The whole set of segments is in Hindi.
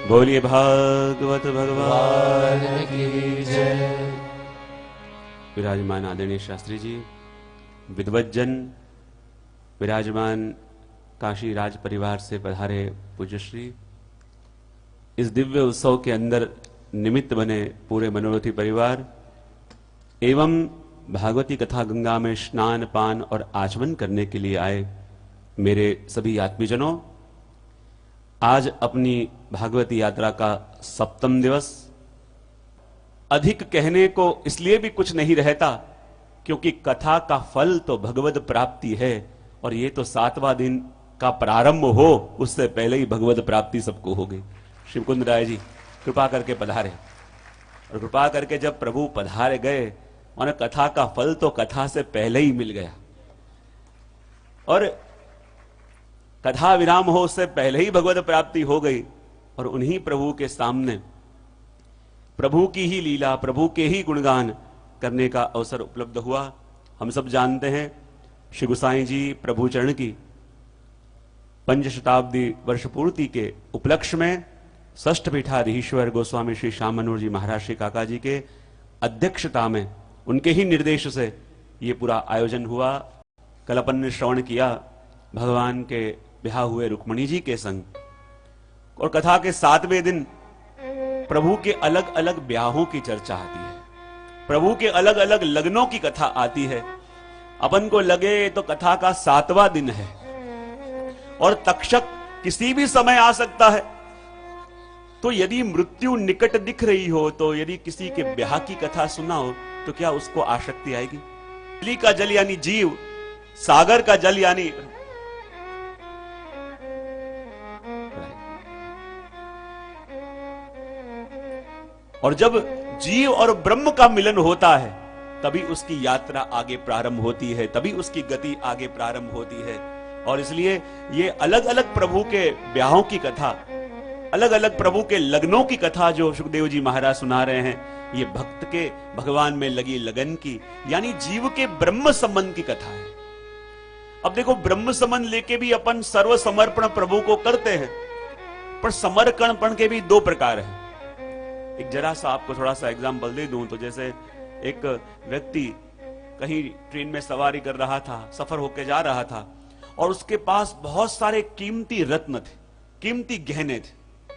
बोलिए भागवत भगवान की जय। विराजमान आदरणीय शास्त्री जी, विद्वज्जन, विराजमान काशी राज परिवार से पधारे पूज्यश्री, इस दिव्य उत्सव के अंदर निमित्त बने पूरे मनोरथी परिवार एवं भागवती कथा गंगा में स्नान पान और आचमन करने के लिए आए मेरे सभी आत्मीजनों, आज अपनी भागवती यात्रा का 7वां दिवस। अधिक कहने को इसलिए भी कुछ नहीं रहता क्योंकि कथा का फल तो भगवत प्राप्ति है और ये तो 7वां दिन का प्रारंभ हो उससे पहले ही भगवत प्राप्ति सबको हो गई। शिवकुंद राय जी कृपा करके पधारे और कृपा करके जब प्रभु पधारे गए और कथा का फल तो कथा से पहले ही मिल गया और कथा विराम हो उससे पहले ही भगवत प्राप्ति हो गई और उन्हीं प्रभु के सामने प्रभु की ही लीला, प्रभु के ही गुणगान करने का अवसर उपलब्ध हुआ। हम सब जानते हैं श्री गोसाई जी प्रभु चरण की 5 शताब्दी वर्ष पूर्ति के उपलक्ष्य में षष्ठ पीठाधीश्वर गोस्वामी श्री श्याम मनोहर जी महाराज श्री काका जी के अध्यक्षता में उनके ही निर्देश से ये पूरा आयोजन हुआ। कल अपन ने श्रवण किया भगवान के ब्याह हुए रुक्मणी जी के संग और कथा के 7वें दिन प्रभु के अलग अलग ब्याहों की चर्चा आती है, प्रभु के अलग अलग लग्नों की कथा आती है। अपन को लगे तो कथा का 7वां दिन है और तक्षक किसी भी समय आ सकता है, तो यदि मृत्यु निकट दिख रही हो, तो यदि किसी के ब्याह की कथा सुना हो तो क्या उसको आसक्ति आएगी? नदी का जल यानी जीव, सागर का जल यानी और जब जीव और ब्रह्म का मिलन होता है तभी उसकी यात्रा आगे प्रारंभ होती है, तभी उसकी गति आगे प्रारंभ होती है। और इसलिए ये अलग अलग प्रभु के ब्याहों की कथा, अलग अलग प्रभु के लग्नों की कथा जो सुखदेव जी महाराज सुना रहे हैं, ये भक्त के भगवान में लगी लगन की यानी जीव के ब्रह्म संबंध की कथा है। अब देखो, ब्रह्म संबंध लेके भी अपन सर्व समर्पण प्रभु को करते हैं, पर समर्पण के भी 2 प्रकार है। एक जरा सा आपको थोड़ा सा एग्जाम्पल दे दूं तो जैसे एक व्यक्ति कहीं ट्रेन में सवारी कर रहा था, सफर होकर जा रहा था और उसके पास बहुत सारे कीमती रत्न थे, कीमती गहने थे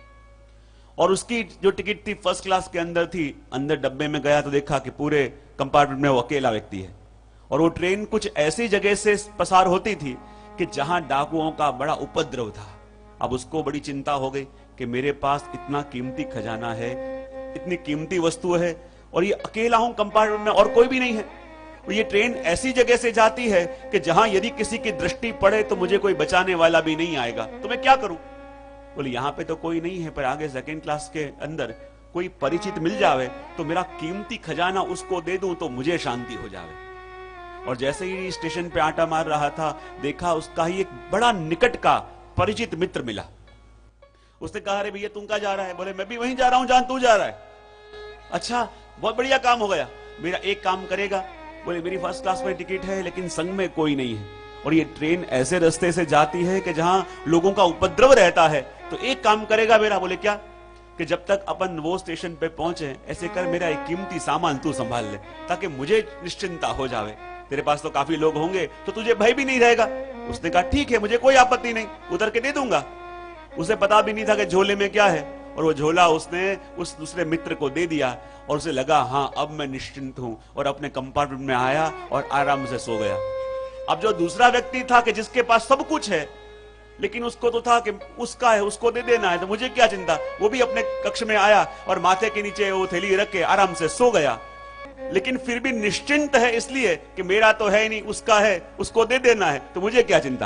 और उसकी जो टिकट थी फर्स्ट क्लास के अंदर थी। अंदर डब्बे में गया तो देखा कि पूरे कंपार्टमेंट में वो अकेला व्यक्ति है और वो ट्रेन कुछ ऐसी जगह से पसार होती थी कि जहां डाकुओं का बड़ा उपद्रव था। अब उसको बड़ी चिंता हो गई कि मेरे पास इतना कीमती खजाना है, इतनी कीमती वस्तु है और ये अकेला हूं कंपार्टमेंट में और कोई भी नहीं है। और ये ट्रेन ऐसी जगह से जाती है कि जहां यदि किसी की दृष्टि पड़े तो मुझे कोई बचाने वाला भी नहीं आएगा, तो मैं क्या करूं? बोले यहां पे तो कोई नहीं है, पर आगे 2nd क्लास के अंदर कोई परिचित मिल जावे तो मेरा कीमती खजाना उसको दे दूं तो मुझे शांति हो जावे। और जैसे ही स्टेशन पे आटा मार रहा था, देखा उसका ही एक बड़ा निकट का परिचित मित्र मिला। उसने कहा, अरे भैया तुम कहां जा रहा है? बोले मैं भी वहीं जा रहा हूं जहां तू जा रहा है। अच्छा, बहुत बढ़िया काम हो गया, मेरा एक काम करेगा? बोले मेरी फर्स्ट क्लास में टिकट है लेकिन संग में कोई नहीं है और ये ट्रेन ऐसे रास्ते से जाती है कि जहां लोगों का उपद्रव रहता है, तो एक काम करेगा मेरा? बोले क्या? कि जब तक अपन वो स्टेशन पे पहुंचे ऐसे कर, मेरा एक कीमती सामान तू संभाल ले ताकि मुझे निश्चिंता हो जावे। तेरे पास तो काफी लोग होंगे तो तुझे भय भी नहीं रहेगा। उसने कहा ठीक है, मुझे कोई आपत्ति नहीं, उतर के दे दूंगा। उसे पता भी नहीं था कि झोले में क्या है और वो झोला उसने उस दूसरे मित्र को दे दिया और उसे लगा हाँ अब मैं निश्चिंत हूं और अपने कंपार्टमेंट में आया और आराम से सो गया। अब जो दूसरा व्यक्ति था कि जिसके पास सब कुछ है लेकिन उसको तो था कि उसका है, उसको दे देना है, तो मुझे क्या चिंता, वो भी अपने कक्ष में आया और माथे के नीचे वो थैली रख के आराम से सो गया। लेकिन फिर भी निश्चिंत है इसलिए कि मेरा तो है नहीं, उसका है, उसको दे देना है, तो मुझे क्या चिंता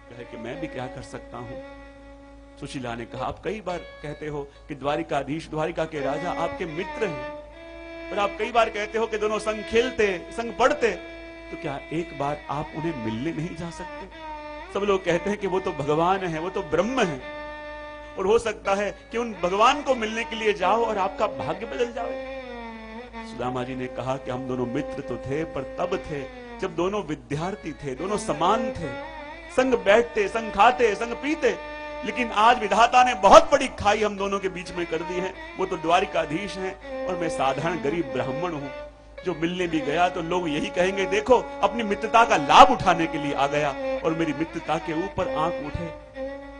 है कि मैं भी क्या कर सकता हूं। सुशीला ने कहा, आप कई बार कहते हो कि द्वारिकाधीश, द्वारिका के राजा आपके मित्र हैं और आप कई बार कहते हो कि दोनों संग खेलते, संग पढ़ते, तो क्या एक बार आप उन्हें मिलने नहीं जा सकते? सब लोग कहते हैं कि वो तो भगवान है, वो तो ब्रह्म है और हो सकता है कि उन भगवान को मिलने के लिए जाओ और आपका भाग्य बदल जाए। सुदामा जी ने कहा कि हम दोनों मित्र तो थे, पर तब थे जब दोनों विद्यार्थी थे, दोनों समान थे, संग बैठते, संग खाते, संग पीते, लेकिन आज विधाता ने बहुत बड़ी खाई हम दोनों के बीच में कर दी है। वो तो द्वारिकाधीश हैं और मैं साधारण गरीब ब्राह्मण हूं जो मिलने भी गया तो लोग यही कहेंगे, देखो अपनी मित्रता का लाभ उठाने के लिए आ गया और मेरी मित्रता के ऊपर आंख उठे,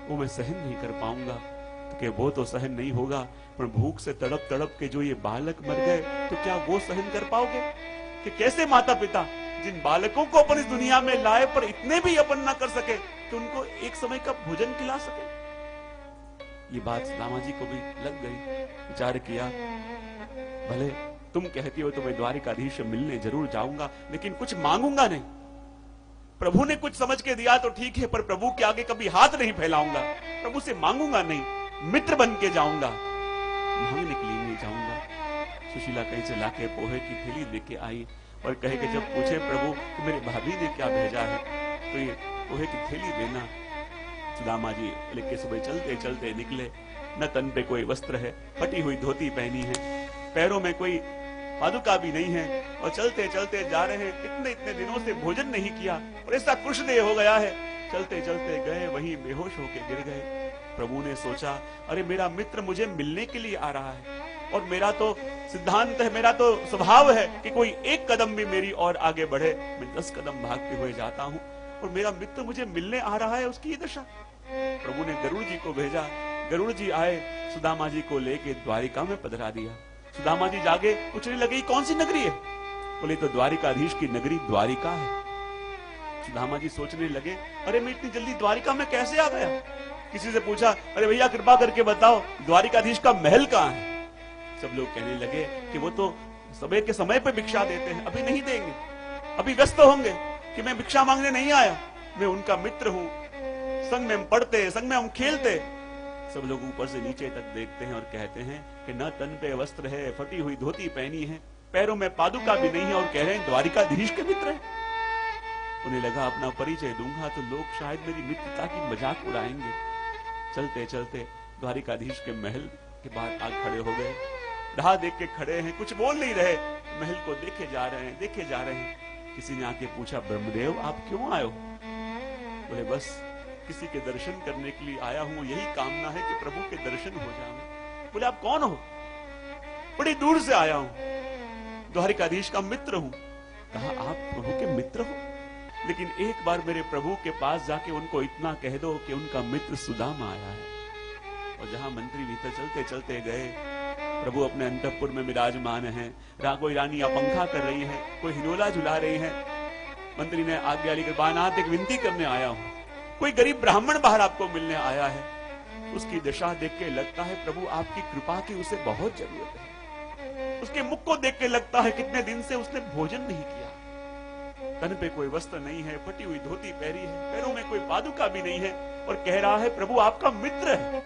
वो मैं सहन नहीं कर पाऊंगा। तो कि वो तो सहन नहीं होगा, पर भूख से तड़प तड़प के जो ये बालक मर गए तो क्या वो सहन कर पाओगे? कि कैसे माता पिता जिन बालकों को अपन इस दुनिया में लाए पर इतने भी अपन ना कर सके कि उनको एक समय का भोजन खिला सके। ये बात सुदामा जी को भी लग गई। विचार किया, भले तुम कहती हो तो मैं द्वारिकाधीश से मिलने जरूर जाऊंगा, लेकिन कुछ मांगूंगा नहीं। प्रभु ने कुछ समझ के दिया तो ठीक है, पर प्रभु के आगे कभी हाथ नहीं फैलाऊंगा, प्रभु से मांगूंगा नहीं, मित्र बन के जाऊंगा, मांगने के लिए नहीं जाऊंगा। सुशीला कहीं से लाके पोहे की थैली लेके आई और कहे कि जब पूछे प्रभु कि मेरे भाभी ने क्या भेजा है तो ये पोहे की थैली देना। सुदामा जी लेके सुबह चलते चलते निकले। न तन पे कोई वस्त्र है, फटी हुई धोती पहनी है, पैरों में कोई पादुका भी नहीं है और चलते चलते जा रहे हैं। इतने इतने दिनों से भोजन नहीं किया और ऐसा कृष्णदेह हो गया है। चलते चलते गए, वहीं बेहोश होके गिर गए। प्रभु ने सोचा, अरे मेरा मित्र मुझे मिलने के लिए आ रहा है और मेरा तो सिद्धांत है, मेरा तो स्वभाव है कि कोई एक कदम भी मेरी और आगे बढ़े मैं 10 कदम भागते हुए जाता हूँ, और मेरा मित्र मुझे मिलने आ रहा है, उसकी दशा। प्रभु ने गरुड़ जी को भेजा। गरुड़ जी आए, सुदामा जी को लेके द्वारिका में पधरा दिया। सुदामा जी जागे, पूछने लगे कौन सी नगरी है? बोले तो द्वारिकाधीश की नगरी द्वारिका है। सुदामा जी सोचने लगे, अरे मैं इतनी जल्दी द्वारिका में कैसे आ गया? किसी से पूछा, अरे भैया कृपा करके बताओ द्वारिकाधीश का महल कहाँ है? सब लोग कहने लगे कि वो तो सबे के समय पे भिक्षा देते हैं, अभी नहीं देंगे, अभी व्यस्त होंगे, कि मैं भिक्षा मांगने नहीं आया, मैं उनका मित्र हूँ, संग में हम पढ़ते, संग में हम खेलते। सब लोग ऊपर से नीचे तक देखते हैं और कहते हैं कि न तन पे वस्त्र है, फटी हुई धोती पहनी है, पैरों में पादुका भी नहीं है, और कह रहे हैं द्वारिकाधीश के मित्र हैं। उन्हें लगा अपना परिचय दूंगा तो लोग शायद मेरी मित्रता की मजाक उड़ाएंगे। चलते चलते द्वारिकाधीश के महल के बाहर आग खड़े हो गए। राह देख के खड़े हैं, कुछ बोल नहीं रहे, महल को देखे जा रहे हैं, देखे जा रहे हैं। किसी ने आके पूछा, ब्रह्मदेव आप क्यों आए हो? बोले बस किसी के दर्शन करने के लिए आया हूं, यही कामना है कि प्रभु के दर्शन हो जाए। बोले आप कौन हो? बड़ी दूर से आया हूं, द्वारिकाधीश का मित्र हूं। कहा आप प्रभु के मित्र हो, लेकिन एक बार मेरे प्रभु के पास जाके उनको इतना कह दो कि उनका मित्र सुदामा आया है। और जहां मंत्री भीतर चलते चलते गए, प्रभु अपने अंतःपुर में विराजमान है, कोई रानी पंखा कर रही है, कोई हिनोला झुला रही है। मंत्री ने आज्ञा ली, बानात एक विनती करने आया हूं, कोई गरीब ब्राह्मण बाहर आपको मिलने आया है। उसकी दशा देख के लगता है प्रभु आपकी कृपा की उसे बहुत जरूरत है। उसके मुख को देख के लगता है कितने दिन से उसने भोजन नहीं किया, तन पे कोई वस्त्र नहीं है, फटी हुई धोती पहनी है, पैरों में कोई पादुका भी नहीं है, और कह रहा है प्रभु आपका मित्र है।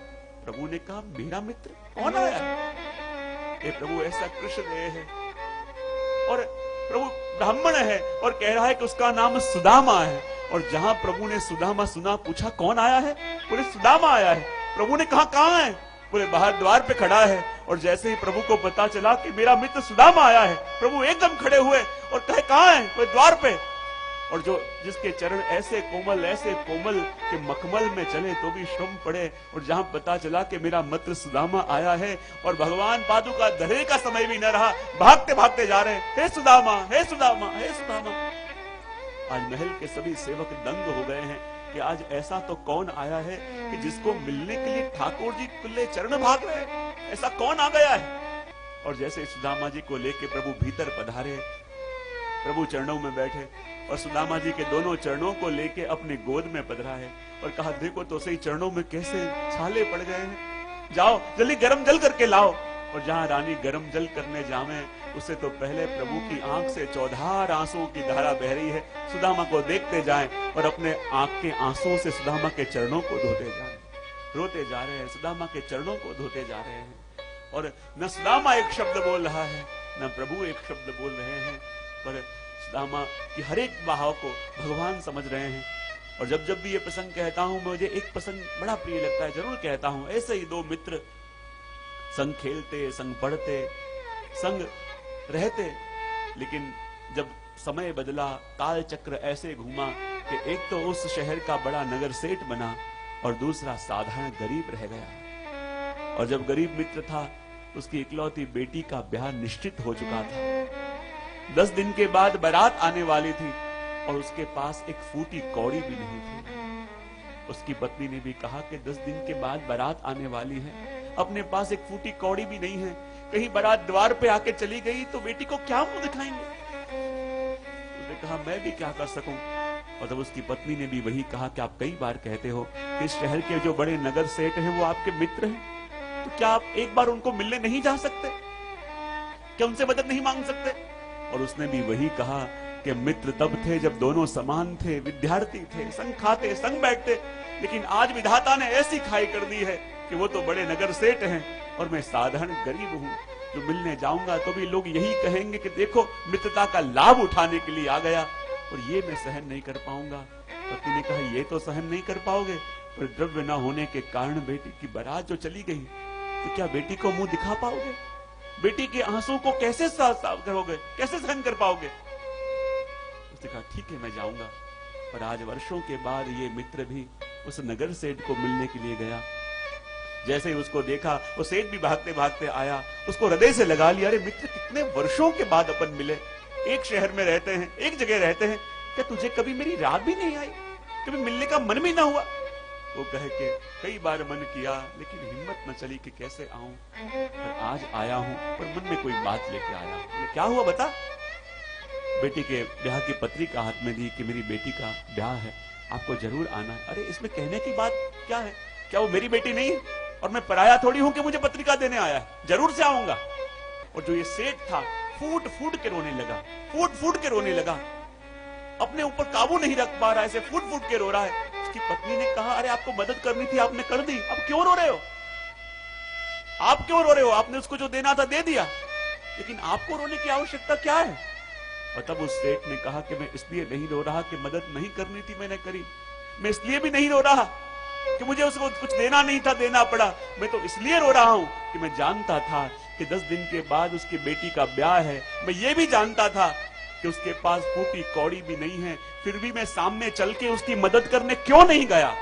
प्रभु ने कहा मेरा मित्र कौन आया है? ये प्रभु ऐसा कृष्णदेह है और प्रभु ब्राह्मण है और कह रहा है कि उसका नाम सुदामा है। और जहां प्रभु ने सुदामा सुना, पूछा कौन आया है? बोले सुदामा आया है। प्रभु ने कहा कहां है? बोले बाहर द्वार पे खड़ा है। और जैसे ही प्रभु को पता चला कि मेरा मित्र सुदामा आया है, प्रभु एकदम खड़े हुए और कहे कहां है? बोले द्वार पे। और जो जिसके चरण ऐसे कोमल के मखमल में चले तो भी श्रम पड़े, और जहां पता चला कि मेरा मित्र सुदामा आया है और भगवान पादुका धरे का समय भी न रहा, भागते भागते जा रहे हैं, हे सुदामा, हे सुदामा, हे सुदामा। आज महल के सभी सेवक दंग हो गए हैं कि आज ऐसा तो कौन आया है कि जिसको मिलने के लिए ठाकुर जी खुले चरण भाग रहे हैं, ऐसा कौन आ गया है? और जैसे सुदामा जी को लेके प्रभु भीतर पधारे, प्रभु चरणों में बैठे और सुदामा जी के दोनों चरणों को लेके अपने गोद में पधरा है और कहा देखो तो सही चरणों में कैसे छाले पड़ गए हैं, जाओ जल्दी गरम जल करके लाओ। और जहां रानी गरम जल करने जावे, उससे तो पहले प्रभु की आंख से 14 आंसुओं की धारा बह रही है। सुदामा को देखते जाएं और अपने आंख के आंसुओं से सुदामा के चरणों को धोते जाएं, रोते जा रहे हैं, सुदामा के चरणों को धोते जा रहे हैं। और न सुदामा एक शब्द बोल रहा है, न प्रभु एक शब्द बोल रहे हैं, पर सुदामा की हर एक भाव को भगवान समझ रहे हैं। और जब जब भी ये प्रसंग कहता हूं, मुझे एक प्रसंग बड़ा प्रिय लगता है, जरूर कहता हूं। ऐसे ही दो मित्र संग खेलते, संग पढ़ते, संग रहते, लेकिन जब समय बदला, काल चक्र ऐसे घूमा कि एक तो उस शहर का बड़ा नगर सेठ बना और दूसरा साधारण गरीब रह गया। और जब गरीब मित्र था, उसकी इकलौती बेटी का ब्याह निश्चित हो चुका था। 10 दिन के बाद बारात आने वाली थी और उसके पास एक फूटी कौड़ी भी नहीं थी। उसकी पत्नी ने भी कहा कि 10 दिन के बाद बारात आने वाली है, अपने पास एक फूटी कौड़ी भी नहीं है, कहीं बारात द्वार पे आके चली गई तो बेटी को क्या मुंह दिखाएंगे। उसने कहा मैं भी क्या कर सकूं। और तब उसकी पत्नी ने भी वही कहा कि आप कई बार कहते हो कि इस शहर के जो बड़े नगर सेठ हैं वो आपके मित्र हैं, तो क्या आप एक बार उनको मिलने नहीं जा सकते, क्या उनसे मदद नहीं मांग सकते। और उसने भी वही कहा कि मित्र तब थे जब दोनों समान थे, विद्यार्थी थे, संग खाते संग बैठते, लेकिन आज विधाता ने ऐसी खाई कर दी है कि वो तो बड़े नगर सेठ हैं और मैं साधारण गरीब हूं। जो मिलने जाऊंगा तो भी लोग यही कहेंगे कि देखो मित्रता का लाभ उठाने के लिए आ गया, और ये मैं सहन नहीं कर पाऊंगा। पत्नी ने कहा ये तो सहन नहीं कर पाओगे, पर द्रव्य न होने के कारण बेटी की बारात जो चली गई, तो क्या बेटी को मुंह दिखा पाओगे? बेटी के आंसू को कैसे साफ करोगे, कैसे सहन कर पाओगे? उसने कहा ठीक है मैं जाऊंगा। पर आज वर्षों के बाद ये मित्र भी उस नगर सेठ को मिलने के लिए गया। जैसे ही उसको देखा, वो सेठ भी भागते भागते आया, उसको हृदय से लगा लिया। अरे मित्र, कितने वर्षों के बाद अपन मिले, एक शहर में रहते हैं, एक जगह रहते हैं, क्या तुझे कभी मेरी रात भी नहीं आई, कभी मिलने का मन भी ना हुआ? वो कह के कई बार मन किया, लेकिन हिम्मत न चली कि कैसे आऊं, पर आज आया हूं, पर मन में कोई बात लेके आया। क्या हुआ बता? बेटी के ब्याह की पत्रिका हाथ में दी कि मेरी बेटी का ब्याह है, आपको जरूर आना। अरे इसमें कहने की बात क्या है? क्या वो मेरी बेटी नहीं है और मैं पराया थोड़ी हूं कि मुझे पत्रिका देने आया है? जरूर से आऊंगा। और जो ये सेठ था फूट फूट के रोने लगा, फूट फूट के रोने लगा, अपने ऊपर काबू नहीं रख पा रहा है, ऐसे फूट फूट के रो रहा है। उसकी पत्नी ने कहा अरे आपको मदद करनी थी, आपने कर दी, अब क्यों रो रहे हो? आप क्यों रो रहे हो? आपने उसको जो देना था दे दिया, लेकिन आपको रोने की आवश्यकता क्या है? और तब उस सेठ ने कहा कि मैं इसलिए नहीं रो रहा कि मदद नहीं करनी थी मैंने करी, मैं इसलिए भी नहीं रो रहा कि मुझे उसको कुछ देना नहीं था, देना पड़ा। मैं तो इसलिए रो रहा हूं कि मैं जानता था कि 10 दिन के बाद उसकी बेटी का ब्याह है। मैं ये भी जानता था कि उसके पास फूटी कौड़ी भी नहीं है, फिर भी मैं सामने चल के उसकी मदद करने क्यों नहीं गया?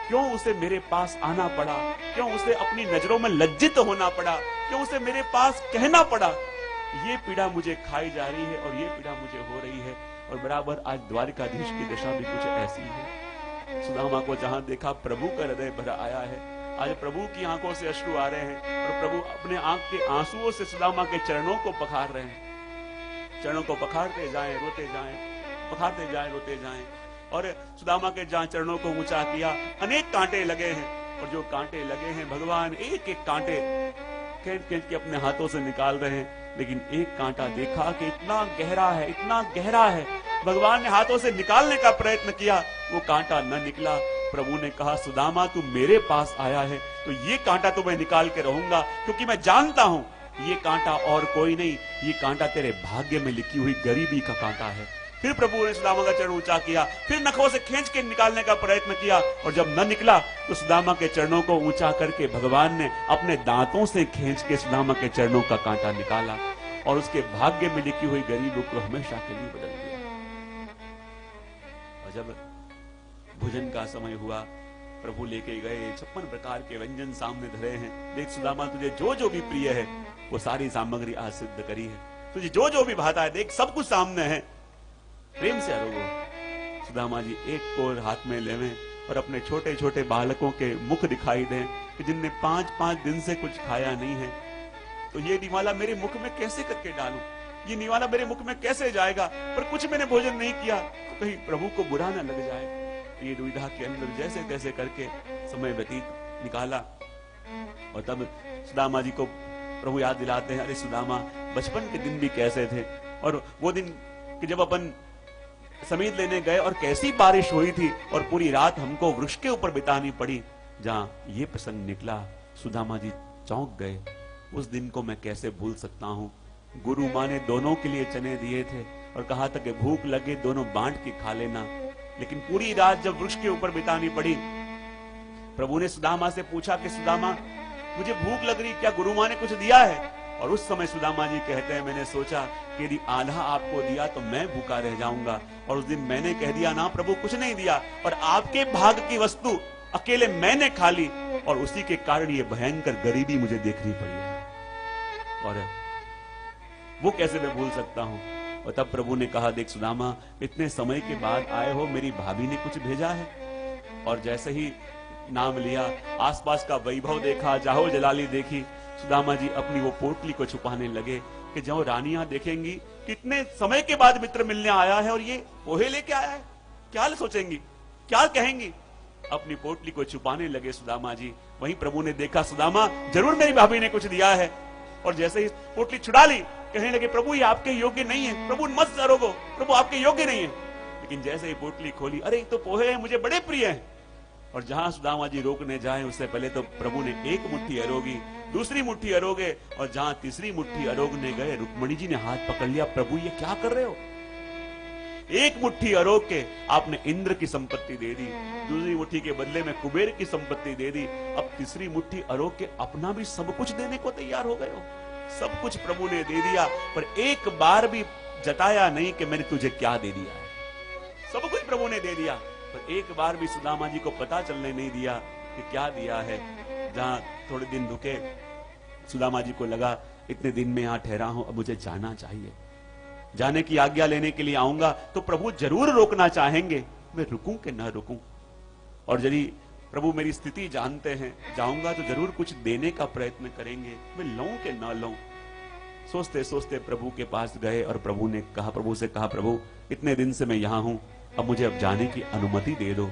क्यों उसे मेरे पास आना पड़ा? क्यों उसे अपनी नजरों में लज्जित होना पड़ा? क्यों उसे मेरे पास कहना पड़ा? ये पीड़ा मुझे खाई जा रही है और ये पीड़ा मुझे हो रही है। और बराबर आज द्वारिकाधीश की दशा भी कुछ ऐसी है। सुदामा को जहां देखा प्रभु का हृदय भरा आया है। आज प्रभु की आंखों से अश्रु आ रहे हैं और प्रभु अपने आंख के आंसुओं से सुदामा के चरणों को पखार रहे हैं। चरणों को पखारते जाएं, रोते जाएं, पखारते जाएं, रोते जाएं। और सुदामा के जहां चरणों को ऊंचा किया, अनेक कांटे लगे हैं, और जो कांटे लगे हैं भगवान एक एक कांटे खींच खींच के अपने हाथों से निकाल रहे हैं। लेकिन एक कांटा देखा कि इतना गहरा है, इतना गहरा है, भगवान ने हाथों से निकालने का प्रयत्न किया, वो कांटा न निकला। प्रभु ने कहा सुदामा तू मेरे पास आया है तो ये कांटा तो मैं निकाल के रहूंगा, क्योंकि मैं जानता हूं ये कांटा और कोई नहीं, ये कांटा तेरे भाग्य में लिखी हुई गरीबी का कांटा है। फिर प्रभु ने सुदामा का चरण ऊंचा किया, फिर नखों से खींच के निकालने का प्रयत्न किया, और जब न निकला तो सुदामा के चरणों को ऊंचा करके भगवान ने अपने दांतों से खींच के सुदामा के चरणों का कांटा निकाला और उसके भाग्य में लिखी हुई गरीबी को हमेशा के लिए बदल दिया। और जब भोजन का समय हुआ, प्रभु लेके गए, 56 प्रकार के व्यंजन सामने धरे हैं। देख सुदामा तुझे जो जो भी प्रिय है वो सारी सामग्री आज सिद्ध करी है, तुझे जो जो भी भाता है देख सब कुछ सामने है, प्रेम से आरोगो। सुदामा जी एक कोर हाथ में लेवें और अपने छोटे छोटे बालकों के मुख दिखाई दें कि जिनने 5-5 दिन से कुछ खाया नहीं है, तो ये निवाला मेरे मुख में कैसे करके डालूं, ये निवाला मेरे मुख में कैसे जाएगा? पर कुछ मैंने भोजन नहीं किया तो कहीं प्रभु को बुरा ना लग जाए। ये दुविधा के अंदर जैसे तैसे करके समय व्यतीत निकाला। और तब सुदामा जी को प्रभु याद दिलाते हैं, अरे सुदामा बचपन के दिन भी कैसे थे, और वो दिन कि जब अपन समीध लेने गए और कैसी बारिश हुई थी और पूरी रात हमको वृक्ष के ऊपर बितानी पड़ी, जहां ये प्रसंग निकला सुदामा जी चौंक गए। उस दिन को मैं कैसे भूल सकता हूँ। गुरु माँ ने दोनों के लिए चने दिए थे और कहा था कि भूख लगे दोनों बांट के खा लेना, लेकिन पूरी रात जब वृक्ष के ऊपर बितानी पड़ी, प्रभु ने सुदामा से पूछा कि सुदामा मुझे भूख लग रही, क्या गुरु माँ ने कुछ दिया है? और उस समय सुदामा जी कहते हैं, मैंने सोचा कि यदि आधा आपको दिया तो मैं भूखा रह जाऊंगा, और उस दिन मैंने कह दिया ना प्रभु कुछ नहीं दिया, और आपके भाग की वस्तु अकेले मैंने खा ली और उसी के कारण ये भयंकर गरीबी मुझे देखनी पड़ी है। और वो कैसे मैं भूल सकता हूं। और तब प्रभु ने कहा, देख सुदामा, इतने समय के बाद आए हो, मेरी भाभी ने कुछ भेजा है। और जैसे ही नाम लिया, आसपास का वैभव देखा, जाहो जलाली देखी, सुदामा जी अपनी वो पोटली को छुपाने लगे कि जो रानियां देखेंगी कितने समय के बाद मित्र मिलने आया है और ये पोहे लेके आया है, क्या सोचेंगी, क्या कहेंगी। अपनी पोटली को छुपाने लगे सुदामा जी। वहीं प्रभु ने देखा, सुदामा जरूर मेरी भाभी ने कुछ दिया है। और जैसे ही पोटली छुड़ा ली, कहने लगे, प्रभु ये आपके योग्य नहीं है, प्रभु मत रोको, प्रभु आपके योग्य नहीं है। लेकिन जैसे ही पोटली खोली, अरे तो पोहे हैं, मुझे बड़े प्रिय हैं। और जहां सुदामा जी रोकने जाए, उससे पहले तो प्रभु ने एक मुट्ठी अरोगी, दूसरी मुट्ठी अरोगे, और जहां तीसरी मुट्ठी अरोगने गए, रुक्मणी जी ने हाथ पकड़ लिया, प्रभु ये क्या कर रहे हो। एक मुट्ठी अरोग के आपने इंद्र की संपत्ति दे दी, दूसरी मुट्ठी के बदले में कुबेर की संपत्ति दे दी, अब तीसरी मुट्ठी अरोग के अपना भी सब कुछ देने को तैयार हो गए हो। सब कुछ प्रभु ने दे दिया, पर एक बार भी जताया नहीं कि मैंने तुझे क्या दे दिया है। सब कुछ प्रभु ने दे दिया, पर एक बार भी सुदामा जी को पता चलने नहीं दिया कि क्या दिया है। जहां थोड़े दिन रुके, सुदामा जी को लगा, इतने दिन में यहां ठहरा हूं, अब मुझे जाना चाहिए। जाने की आज्ञा लेने के लिए आऊंगा तो प्रभु जरूर रोकना चाहेंगे, मैं रुकूं कि न रुकूं। और यदि प्रभु मेरी स्थिति जानते हैं, जाऊंगा तो जरूर कुछ देने का प्रयत्न करेंगे, मैं लऊं कि न लऊं। सोचते सोचते प्रभु के पास गए और प्रभु से कहा, प्रभु इतने दिन से मैं यहां हूं, अब मुझे अब जाने की अनुमति दे दो।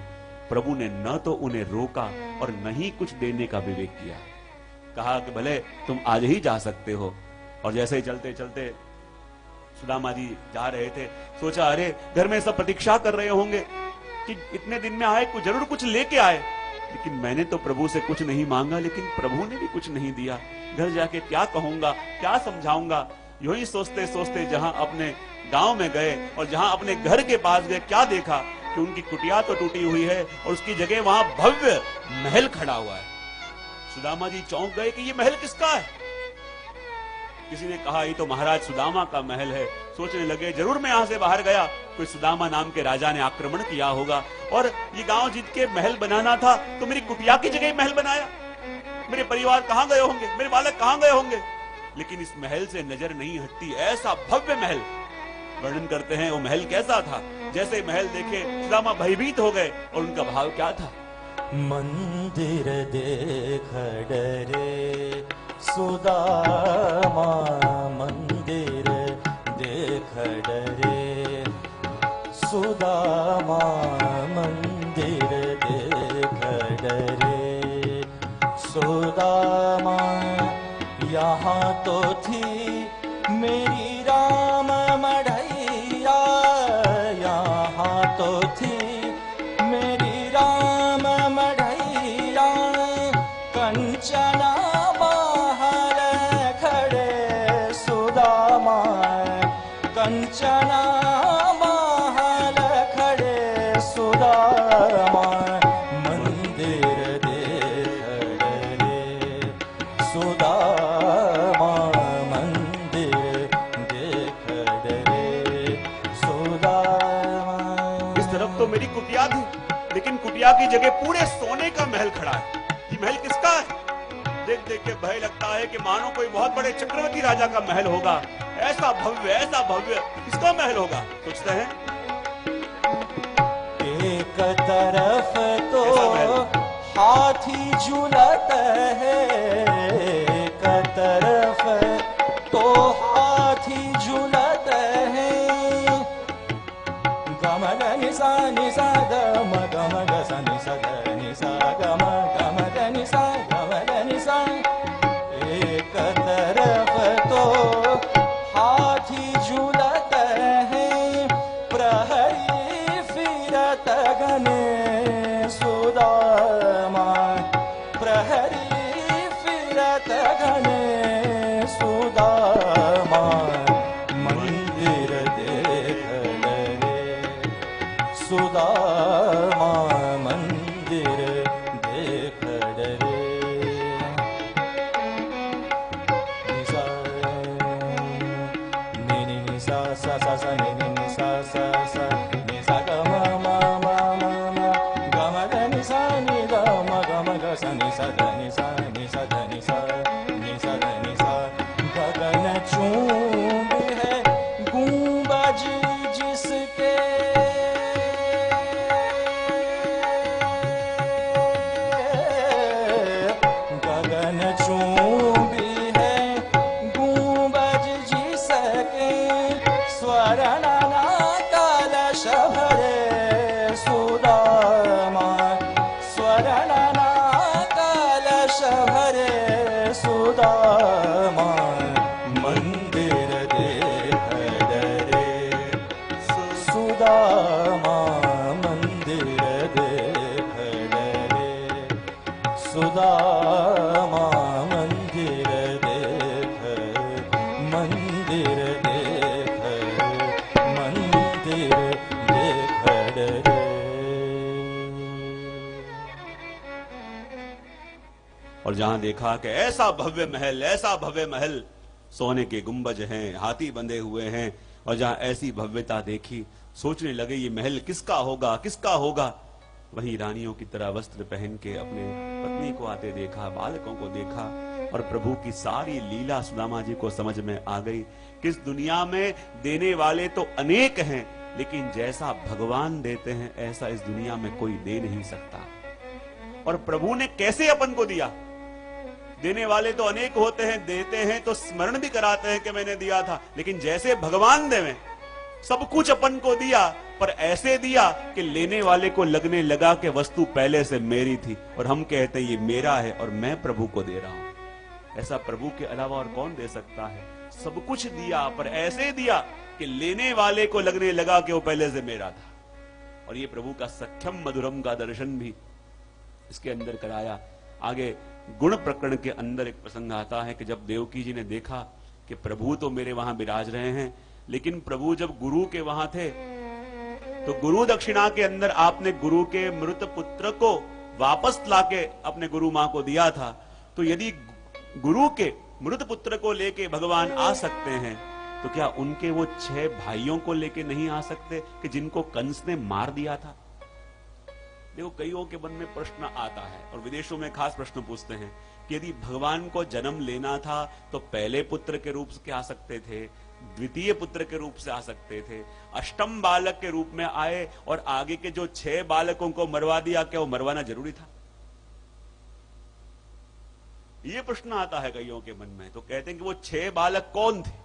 प्रभु ने न तो उन्हें रोका और न ही कुछ देने का विवेक किया। कहा कि भले तुम आज ही जा सकते हो। और जैसे ही चलते चलते सुदामा जी जा रहे थे, सोचा अरे घर में सब प्रतीक्षा कर रहे होंगे कि इतने दिन में आए, कुछ जरूर कुछ लेके आए। लेकिन मैंने तो प्रभु से कुछ नहीं मांगा, लेकिन प्रभु ने भी कुछ नहीं दिया। घर जाके क्या कहूंगा, क्या समझाऊंगा। यूं ही सोचते सोचते जहां अपने गांव में गए और जहां अपने घर के पास गए, क्या देखा कि उनकी कुटिया तो टूटी हुई है और उसकी जगह वहां भव्य महल खड़ा हुआ है। सुदामा जी चौंक गए कि ये महल किसका है। किसी ने कहा ये तो महाराज सुदामा का महल है। सोचने लगे जरूर मैं यहां से बाहर गया, कोई सुदामा नाम के राजा ने आक्रमण किया होगा और ये गांव जीत के महल बनाना था तो मेरी कुटिया की जगह महल बनाया। मेरे परिवार कहां गए होंगे, मेरे बालक कहां गए होंगे। लेकिन इस महल से नजर नहीं हटती, ऐसा भव्य महल। वर्णन करते हैं वो महल कैसा था। जैसे महल देखे सुदामा भयभीत हो गए और उनका भाव क्या था। मंदिर देख डरे सुदामा, मंदिर देख डरे सुदामा, मंदिर देख डरे सुदामा। यहाँ तो थी मेरी राम मढ़ैया, यहाँ तो थी मेरी राम मढ़ैया। कंचना महल खड़े सुदामा, कंचना महल खड़े सुदामा। मंदिर देख डरे सुदामा, मंदिर देख डरे सुदामा। इस तरफ तो मेरी कुटिया थी, लेकिन कुटिया की जगह पूरे सोने का महल खड़ा है। ये महल किसका है। देख देख के भय लगता है कि मानो कोई बहुत बड़े चक्रवर्ती राजा का महल होगा। ऐसा भव्य किसका महल होगा। सोचते हैं एक तरफ तो हाथी झूलत है, एक तरफ तो हाथी झूलत है। गमन निसा निसा गम गम गस निसा ग निसा गम गम ग निसा गम निसा। एक तरफ तो हाथी झूलत है, प्रहरी फिरत घने सुदामा, प्रहरी फिरत घने सुदामा। मंदिर देख डरे सुदामा, मंदिर देख डरे। निसा नि नि नि सा सा सा सा नि नि नि सा सा सा नि सा ग म म म म म ग म ग नि सा नि ग चरण चूंबी है गुंबज जी सके स्वर्ण कलश भरे सुदामा स्वर्ण कलश भरे सुदामा मंदिर देख डरे सुदामा मंदिर देख डरे सुदामा मंदिर देख मंदिर देख मंदिर देख डरे। और जहां देखा कि ऐसा भव्य महल, सोने के गुंबज हैं, हाथी बंधे हुए हैं, और जहां ऐसी भव्यता देखी सोचने लगे ये महल किसका होगा। वहीं रानियों की तरह वस्त्र पहन के अपने पत्नी को आते देखा, बालकों को देखा, और प्रभु की सारी लीला सुदामा जी को समझ में आ गई कि इस दुनिया में देने वाले तो अनेक हैं, लेकिन जैसा भगवान देते हैं ऐसा इस दुनिया में कोई दे नहीं सकता। और प्रभु ने कैसे अपन को दिया? देने वाले तो अनेक होते हैं, देते हैं तो स्मरण भी कराते हैं कि मैंने दिया था, लेकिन जैसे भगवान देवे सब कुछ अपन को दिया, पर ऐसे दिया कि लेने वाले को लगने लगा कि वस्तु पहले से मेरी थी, और हम कहते हैं ये मेरा है और मैं प्रभु को दे रहा हूं। ऐसा प्रभु के अलावा और कौन दे सकता है? सब कुछ दिया, पर ऐसे दिया कि लेने वाले को लगने लगा कि वो पहले से मेरा था। और ये प्रभु का सख्यम मधुरम का दर्शन भी इसके अंदर कराया। आगे गुण प्रकरण के अंदर एक प्रसंग आता है कि जब देवकी जी ने देखा कि प्रभु तो मेरे वहां विराज रहे हैं, लेकिन प्रभु जब गुरु के वहां थे तो गुरु दक्षिणा के अंदर आपने गुरु के मृत पुत्र को वापस लाके अपने गुरु मां को दिया था। तो यदि गुरु के मृत पुत्र को लेके भगवान आ सकते हैं, तो क्या उनके वो 6 भाइयों को लेके नहीं आ सकते कि जिनको कंस ने मार दिया था? देखो, कईयों के मन में प्रश्न आता है, और विदेशों में खास प्रश्न पूछते हैं कि यदि भगवान को जन्म लेना था तो पहले पुत्र के रूप से आ सकते थे, द्वितीय पुत्र के रूप से आ सकते थे, अष्टम बालक के रूप में आए, और आगे के जो 6 बालकों को मरवा दिया, क्या वो मरवाना जरूरी था? ये प्रश्न आता है कईयों के मन में। तो कहते हैं कि वो 6 बालक कौन थे?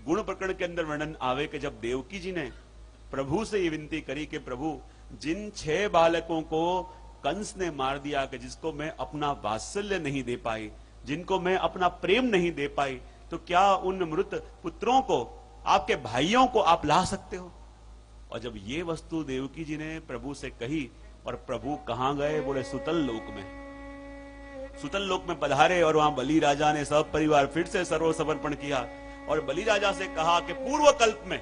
गुण प्रकरण के अंदर वर्णन आवे कि जब देवकी जी ने प्रभु से ये विनती करी कि प्रभु, जिन 6 बालकों को कंस ने मार दिया, कि जिसको मैं अपना वात्सल्य नहीं दे पाई, जिनको मैं अपना प्रेम नहीं दे पाई, तो क्या उन मृत पुत्रों को, आपके भाइयों को आप ला सकते हो? और जब ये वस्तु देवकी जी ने प्रभु से कही, और प्रभु कहां गए? बोले सुतल लोक में। सुतल लोक में पधारे, और वहां बलि राजा ने सब परिवार फिर से सर्व समर्पण किया, और बलि राजा से कहा कि पूर्व कल्प में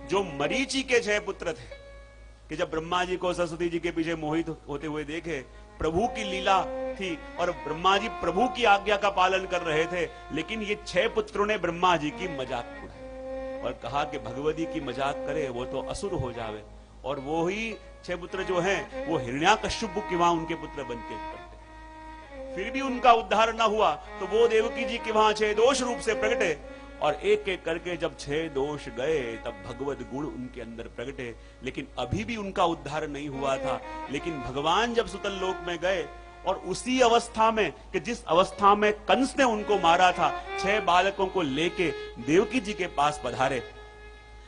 जो मरीचि के 6 पुत्र थे, कि जब ब्रह्मा जी को सरस्वती जी के पीछे मोहित होते हुए देखे, प्रभु की लीला थी, और ब्रह्मा जी प्रभु की आज्ञा का पालन कर रहे थे, लेकिन ये 6 पुत्रों ने ब्रह्मा जी की मजाक उड़ाई और कहा कि भगवती की मजाक करे वो तो असुर हो जावे। और वो ही 6 पुत्र जो हैं वो हिरण्याकश्यप के वहां उनके पुत्र बनके करते, फिर भी उनका उद्धार न हुआ, तो वो देवकी जी के वहां 6 दोष रूप से प्रगटे, और एक एक करके जब 6 दोष गए तब भगवत गुण उनके अंदर प्रगटे, लेकिन अभी भी उनका उद्धार नहीं हुआ था। लेकिन भगवान जब सुतल लोक में गए, और उसी अवस्था में कि जिस अवस्था में कंस ने उनको मारा था, 6 बालकों को लेके देवकी जी के पास पधारे,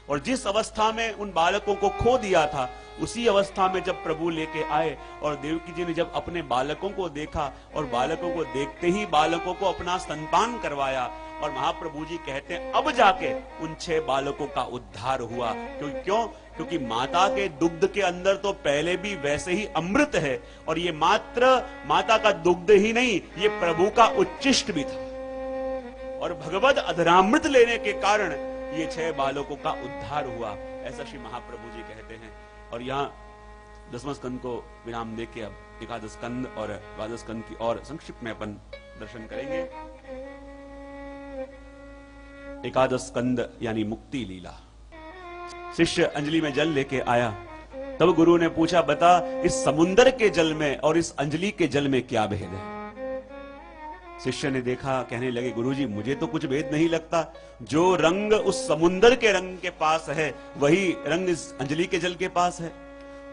और जिस अवस्था में उन बालकों को खो दिया था, उसी अवस्था में जब प्रभु लेके आए, और देवकी जी ने जब अपने बालकों को देखा, और बालकों को देखते ही बालकों को अपना स्तनपान करवाया, और महाप्रभु जी कहते हैं अब जाके उन 6 बालकों का उद्धार हुआ। क्योंकि माता के दुग्ध के अंदर तो पहले भी वैसे ही अमृत है, और ये मात्र माता का दुग्ध ही नहीं, ये प्रभु का उच्चिष्ट भी था, और भगवत अधरामृत लेने के कारण ये 6 बालकों का उद्धार हुआ, ऐसा श्री महाप्रभु जी कहते हैं। और यहाँ 10वां स्कंद को विराम देके अब 11वां स्कंद और 12वां स्कंद की और संक्षिप्त में अपन दर्शन करेंगे। 11वां स्कंद यानी मुक्ति लीला। शिष्य अंजलि में जल लेके आया, तब गुरु ने पूछा, बता इस समुद्र के जल में और इस अंजलि के जल में क्या भेद है? शिष्य ने देखा, कहने लगे, गुरुजी मुझे तो कुछ भेद नहीं लगता, जो रंग उस समुद्र के रंग के पास है वही रंग इस अंजलि के जल के पास है,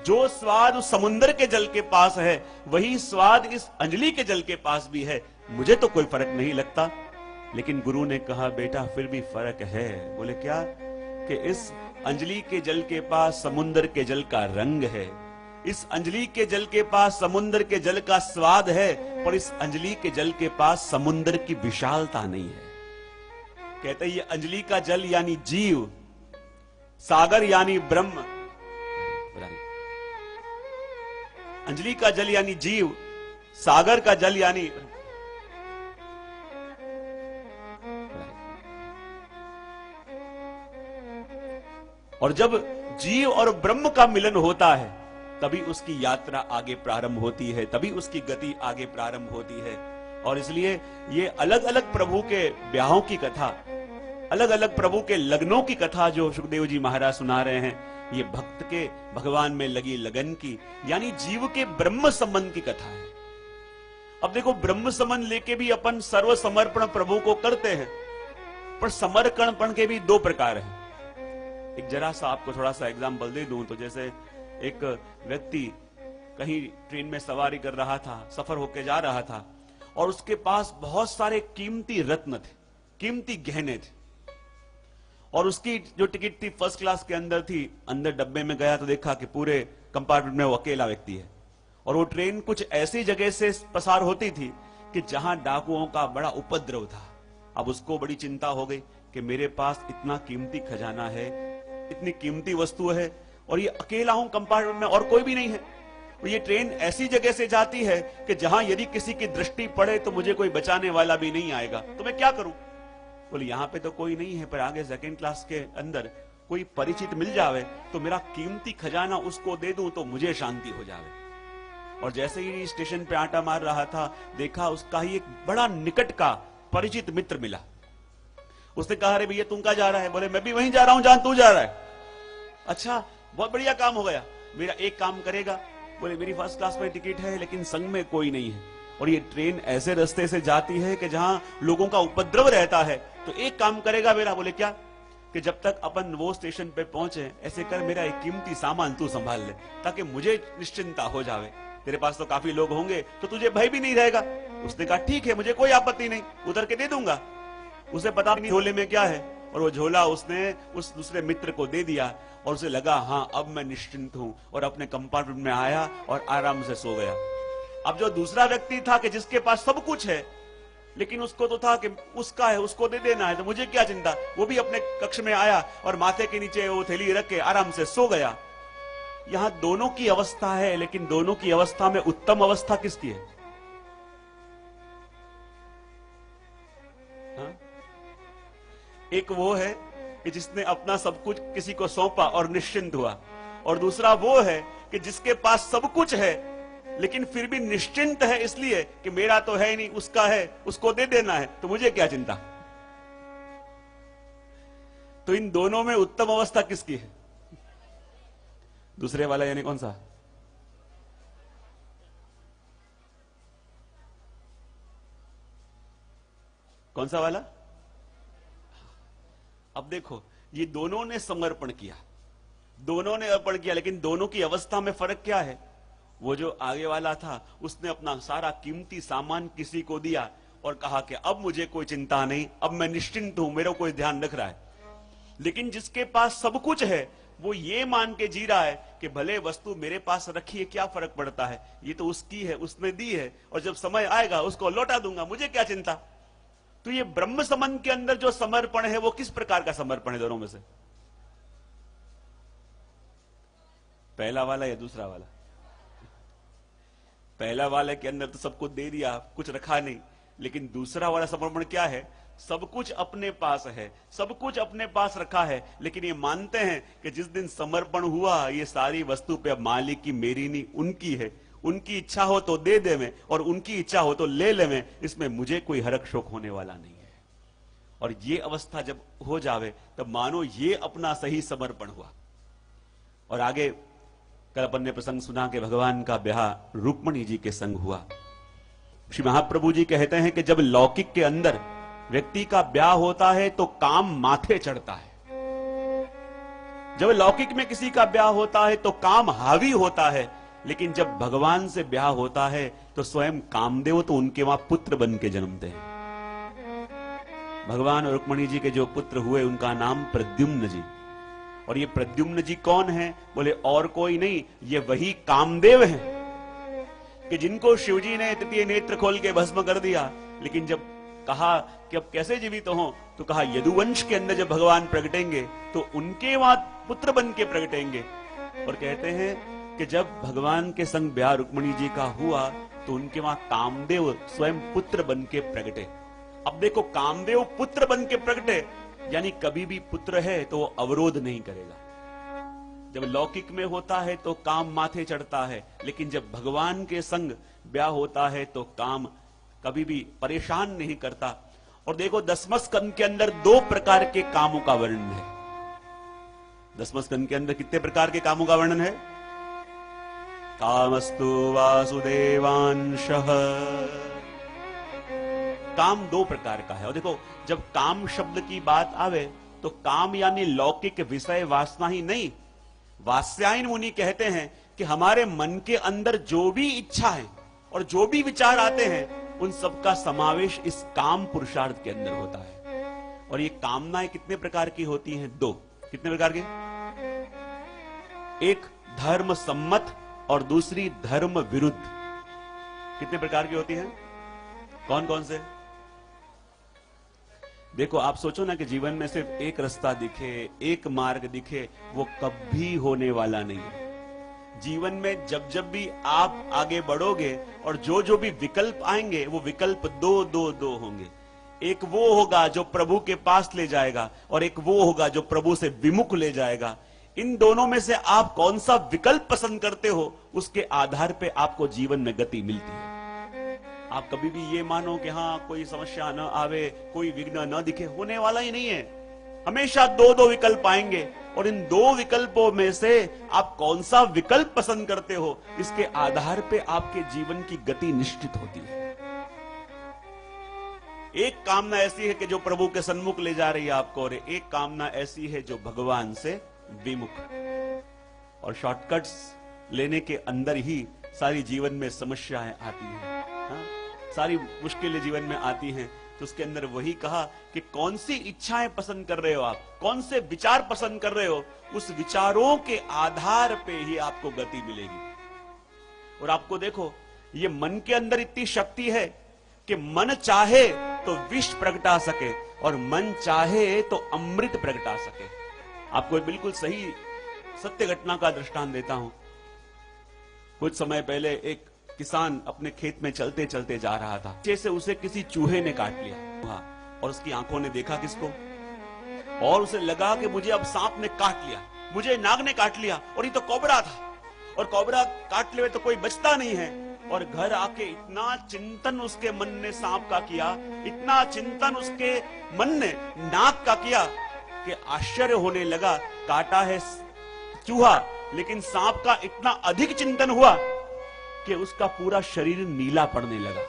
जो स्वाद उस समुद्र के जल के पास है वही स्वाद इस अंजलि के जल के पास भी है। मुझे तो कोई फर्क नहीं लगता। लेकिन गुरु ने कहा बेटा फिर भी फर्क है। बोले क्या? कि इस अंजलि के जल के पास समुद्र के जल का रंग है, इस अंजलि के जल के पास समुद्र के जल का स्वाद है, पर इस अंजलि के जल के पास समुद्र की विशालता नहीं है। कहते ये अंजलि का जल यानी जीव, सागर यानी ब्रह्म। अंजलि का जल यानी जीव, सागर का जल यानी और जब जीव और ब्रह्म का मिलन होता है तभी उसकी यात्रा आगे प्रारंभ होती है, तभी उसकी गति आगे प्रारंभ होती है। और इसलिए ये अलग अलग प्रभु के ब्याहों की कथा, अलग अलग प्रभु के लग्नों की कथा जो सुखदेव जी महाराज सुना रहे हैं, ये भक्त के भगवान में लगी लगन की, यानी जीव के ब्रह्म संबंध की कथा है। अब देखो, ब्रह्म संबंध लेके भी अपन सर्व समर्पण प्रभु को करते हैं, पर समर्पणपण के भी दो प्रकार हैं। एक जरा सा आपको थोड़ा सा एग्जाम्पल दे दूं तो जैसे एक व्यक्ति कहीं ट्रेन में सवारी कर रहा था, सफर होके जा रहा था, और उसके पास बहुत सारे कीमती रत्न थे, कीमती गहने थे, और उसकी जो टिकट थी फर्स्ट क्लास के अंदर थी। अंदर डब्बे में गया तो देखा कि पूरे कंपार्टमेंट में वो अकेला व्यक्ति है, और वो ट्रेन कुछ ऐसी जगह से पसार होती थी कि जहां डाकुओं का बड़ा उपद्रव था। अब उसको बड़ी चिंता हो गई कि मेरे पास इतना कीमती खजाना है, इतनी कीमती वस्तु है, और ये अकेला हूं कंपार्टमेंट में और कोई भी नहीं है। और ये ट्रेन ऐसी जगह से जाती है कि जहां यदि किसी की दृष्टि पड़े तो मुझे कोई बचाने वाला भी नहीं आएगा, तो मैं क्या करूं? बोले यहां पे तो कोई नहीं है, पर आगे सेकंड क्लास के अंदर कोई परिचित मिल जावे तो मेरा कीमती खजाना उसको दे दूं तो मुझे शांति हो जावे। और जैसे ही स्टेशन पे आटा मार रहा था, देखा उसका ही एक बड़ा निकट का परिचित मित्र मिला। उसने कहा अरे भैया तुम कहां जा रहा है? बोले मैं भी वहीं जा रहा हूं जहां तू जा रहा है। अच्छा, बहुत बढ़िया काम हो गया, मेरा एक काम करेगा? बोले मेरी फर्स्ट क्लास में टिकट है लेकिन संग में कोई नहीं है, और ये ट्रेन ऐसे रास्ते से जाती है कि जहां लोगों का उपद्रव रहता है, तो एक काम करेगा मेरा? बोले क्या? कि जब तक अपन वो स्टेशन पे पहुंचे ऐसे कर मेरा एक कीमती सामान तू संभाल ले, ताकि मुझे निश्चिंता हो जावे। तेरे पास तो काफी लोग होंगे तो तुझे भय भी नहीं रहेगा। उसने कहा ठीक है, मुझे कोई आपत्ति नहीं, उतर के दे दूंगा। उसे पता नहीं झोले में क्या है, और वो झोला उसने उस दूसरे मित्र को दे दिया, और उसे लगा हाँ अब मैं निश्चिंत हूं, और अपने कंपार्टमेंट में आया और आराम से सो गया। अब जो दूसरा व्यक्ति था कि जिसके पास सब कुछ है, लेकिन उसको तो था कि उसका है, उसको दे देना है, तो मुझे क्या चिंता, वो भी अपने कक्ष में आया और माथे के नीचे वो थैली रख के आराम से सो गया। यहां दोनों की अवस्था है, लेकिन दोनों की अवस्था में उत्तम अवस्था किसकी है? हाँ? एक वो है कि जिसने अपना सब कुछ किसी को सौंपा और निश्चिंत हुआ, और दूसरा वो है कि जिसके पास सब कुछ है लेकिन फिर भी निश्चिंत है, इसलिए कि मेरा तो है ही नहीं, उसका है, उसको दे देना है, तो मुझे क्या चिंता। तो इन दोनों में उत्तम अवस्था किसकी है? दूसरे वाला यानी कौन सा? कौन सा वाला? अब देखो, ये दोनों ने समर्पण किया, दोनों ने अर्पण किया, लेकिन दोनों की अवस्था में फर्क क्या है? वो जो आगे वाला था उसने अपना सारा कीमती सामान किसी को दिया और कहा कि अब मुझे कोई चिंता नहीं, अब मैं निश्चिंत हूं, मेरा कोई ध्यान रख रहा है। लेकिन जिसके पास सब कुछ है वो ये मान के जी रहा है कि भले वस्तु मेरे पास रखी है, क्या फर्क पड़ता है, ये तो उसकी है, उसने दी है, और जब समय आएगा उसको लौटा दूंगा, मुझे क्या चिंता। तो ये ब्रह्म संबंध के अंदर जो समर्पण है वो किस प्रकार का समर्पण है दोनों में से? पहला वाला या दूसरा वाला? पहला वाले के अंदर तो सब कुछ दे दिया, कुछ रखा नहीं, लेकिन दूसरा वाला समर्पण क्या है? सब कुछ अपने पास है, सब कुछ अपने पास रखा है, लेकिन ये मानते हैं कि जिस दिन समर्पण हुआ ये सारी वस्तु पे अब मालिक की मेरी नहीं, उनकी है, उनकी इच्छा हो तो दे देवें और उनकी इच्छा हो तो ले लेवें, इसमें मुझे कोई हरक शोक होने वाला नहीं है। और ये अवस्था जब हो जावे तब मानो ये अपना सही समर्पण हुआ। और आगे कल अपन ने प्रसंग सुना कि भगवान का ब्याह रुक्मणी जी के संग हुआ। श्री महाप्रभु जी कहते हैं कि जब लौकिक के अंदर व्यक्ति का ब्याह होता है तो काम माथे चढ़ता है, जब लौकिक में किसी का ब्याह होता है तो काम हावी होता है, लेकिन जब भगवान से ब्याह होता है तो स्वयं कामदेव तो उनके वहां पुत्र बन के जन्मते हैं। भगवान रुक्मणी जी के जो पुत्र हुए उनका नाम प्रद्युम्न जी। और ये प्रद्युम्न जी कौन है? बोले और कोई नहीं, ये वही कामदेव हैं कि जिनको शिवजी ने तृतीय नेत्र खोल के भस्म कर दिया। लेकिन जब कहा कि अब कैसे जीवित हो, तो कहा यदुवंश के अंदर जब भगवान प्रगटेंगे तो उनके वहां पुत्र बन के प्रगटेंगे। और कहते हैं कि जब भगवान के संग ब्याह रुक्मणी जी का हुआ तो उनके वहां कामदेव स्वयं पुत्र बन के प्रगटे। अब देखो, कामदेव पुत्र बन के प्रगटे, यानी कभी भी पुत्र है तो वो अवरोध नहीं करेगा। जब लौकिक में होता है तो काम माथे चढ़ता है, लेकिन जब भगवान के संग ब्याह होता है तो काम कभी भी परेशान नहीं करता। और देखो, दसम स्कंद के अंदर 2 प्रकार के कामों का वर्णन है। दसम स्कंद के अंदर कितने प्रकार के कामों का वर्णन है? कामस्तु वासुदेवांशः। काम 2 प्रकार का है। और देखो, जब काम शब्द की बात आवे तो काम यानी लौकिक विषय वासना ही नहीं। वात्स्यायन मुनि कहते हैं कि हमारे मन के अंदर जो भी इच्छा है और जो भी विचार आते हैं उन सबका समावेश इस काम पुरुषार्थ के अंदर होता है। और ये कामनाएं कितने प्रकार की होती हैं? 2। कितने प्रकार की? एक धर्म सम्मत और दूसरी धर्म विरुद्ध। कितने प्रकार की होती हैं? कौन कौन से? देखो, आप सोचो ना कि जीवन में सिर्फ एक रास्ता दिखे, एक मार्ग दिखे, वो कभी होने वाला नहीं है। जीवन में जब जब भी आप आगे बढ़ोगे और जो जो भी विकल्प आएंगे वो विकल्प 2 होंगे। एक वो होगा जो प्रभु के पास ले जाएगा और एक वो होगा जो प्रभु से विमुख ले जाएगा। इन दोनों में से आप कौन सा विकल्प पसंद करते हो, उसके आधार पे आपको जीवन में गति मिलती है। आप कभी भी ये मानो कि हाँ कोई समस्या न आवे, कोई विघ्न न दिखे, होने वाला ही नहीं है। हमेशा 2 विकल्प आएंगे और इन 2 विकल्पों में से आप कौन सा विकल्प पसंद करते हो, इसके आधार पे आपके जीवन की गति निश्चित होती है। एक कामना ऐसी है कि जो प्रभु के सन्मुख ले जा रही है आपको, और एक कामना ऐसी है जो भगवान से विमुख। और शॉर्टकट्स लेने के अंदर ही सारी जीवन में समस्याएं आती हैं। हाँ? सारी मुश्किलें जीवन में आती हैं। तो उसके अंदर वही कहा कि कौन सी इच्छाएं पसंद कर रहे हो आप, कौन से विचार पसंद कर रहे हो, उस विचारों के आधार पे ही आपको गति मिलेगी। और आपको देखो, ये मन के अंदर इतनी शक्ति है कि मन चाहे तो विष प्रगटा सके और मन चाहे तो अमृत प्रगटा सके। आपको एक बिल्कुल सही सत्य घटना का दृष्टांत देता हूं। कुछ समय पहले एक किसान अपने खेत में चलते चलते जा रहा था। जैसे उसे किसी चूहे ने काट लिया और उसकी आंखों ने देखा किसको, और उसे लगा कि मुझे अब सांप ने काट लिया, मुझे नाग ने काट लिया, और ये तो कोबरा था, और कोबरा काट ले तो कोई बचता नहीं है। और घर आके इतना चिंतन उसके मन ने सांप का किया, इतना चिंतन उसके मन ने नाग का किया कि आश्चर्य होने लगा। काटा है चूहा, लेकिन सांप का इतना अधिक चिंतन हुआ कि उसका पूरा शरीर नीला पड़ने लगा,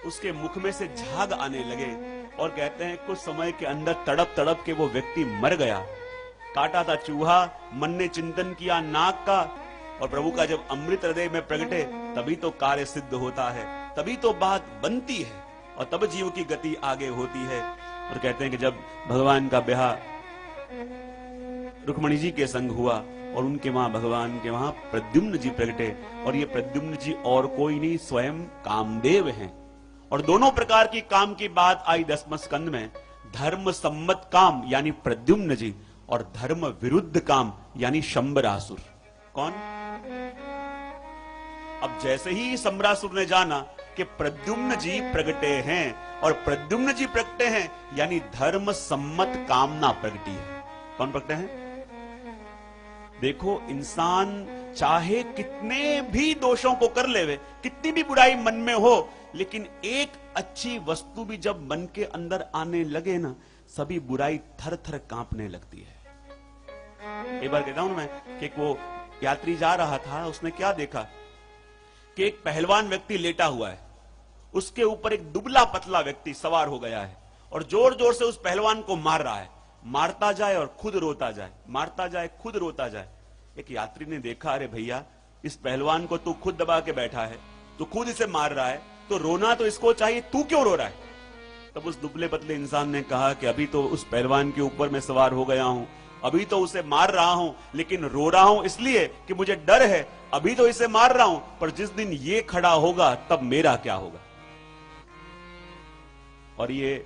उसके मुख में से झाग आने लगे। और कहते हैं कुछ समय के अंदर तड़प तड़प के वो व्यक्ति मर गया। काटा था चूहा, मन ने चिंतन किया नाग का, और प्रभु का जब अमृत हृदय में प्रगटे तभी तो कार्य सिद्ध होता है, तभी तो बात बनती है, और तब जीव की गति आगे होती है। और कहते हैं कि जब भगवान का ब्याह रुक्मणी जी के संग हुआ और उनके वहां भगवान के वहां प्रद्युम्न जी प्रगटे, और ये प्रद्युम्न जी और कोई नहीं, स्वयं कामदेव हैं। और दोनों प्रकार की काम की बात आई 10वें स्कंद में। धर्म सम्मत काम यानी प्रद्युम्न जी, और धर्म विरुद्ध काम यानी शंबरासुर। कौन? अब जैसे ही शंबरासुर ने जाना कि प्रद्युम्न जी प्रगटे हैं, और प्रद्युम्न जी प्रगटे हैं यानी धर्म सम्मत कामना प्रगटी है। कौन प्रगटे हैं? देखो, इंसान चाहे कितने भी दोषों को कर लेवे, कितनी भी बुराई मन में हो, लेकिन एक अच्छी वस्तु भी जब मन के अंदर आने लगे ना, सभी बुराई थर थर कांपने लगती है। एक बार कहता हूं मैं कि वो यात्री जा रहा था, उसने क्या देखा कि एक पहलवान व्यक्ति लेटा हुआ है, उसके ऊपर एक दुबला पतला व्यक्ति सवार हो गया है और जोर जोर से उस पहलवान को मार रहा है। मारता जाए और खुद रोता जाए, मारता जाए खुद रोता जाए। एक यात्री ने देखा, अरे भैया इस पहलवान को तू खुद दबा के बैठा है, तू खुद इसे मार रहा है, तो रोना तो इसको चाहिए, तू क्यों रो रहा है? तब उस दुबले पतले इंसान ने कहा कि अभी तो उस पहलवान के ऊपर मैं सवार हो गया हूं, अभी तो उसे मार रहा हूं, लेकिन रो रहा हूं इसलिए कि मुझे डर है। अभी तो इसे मार रहा हूं, पर जिस दिन ये खड़ा होगा तब मेरा क्या होगा। और ये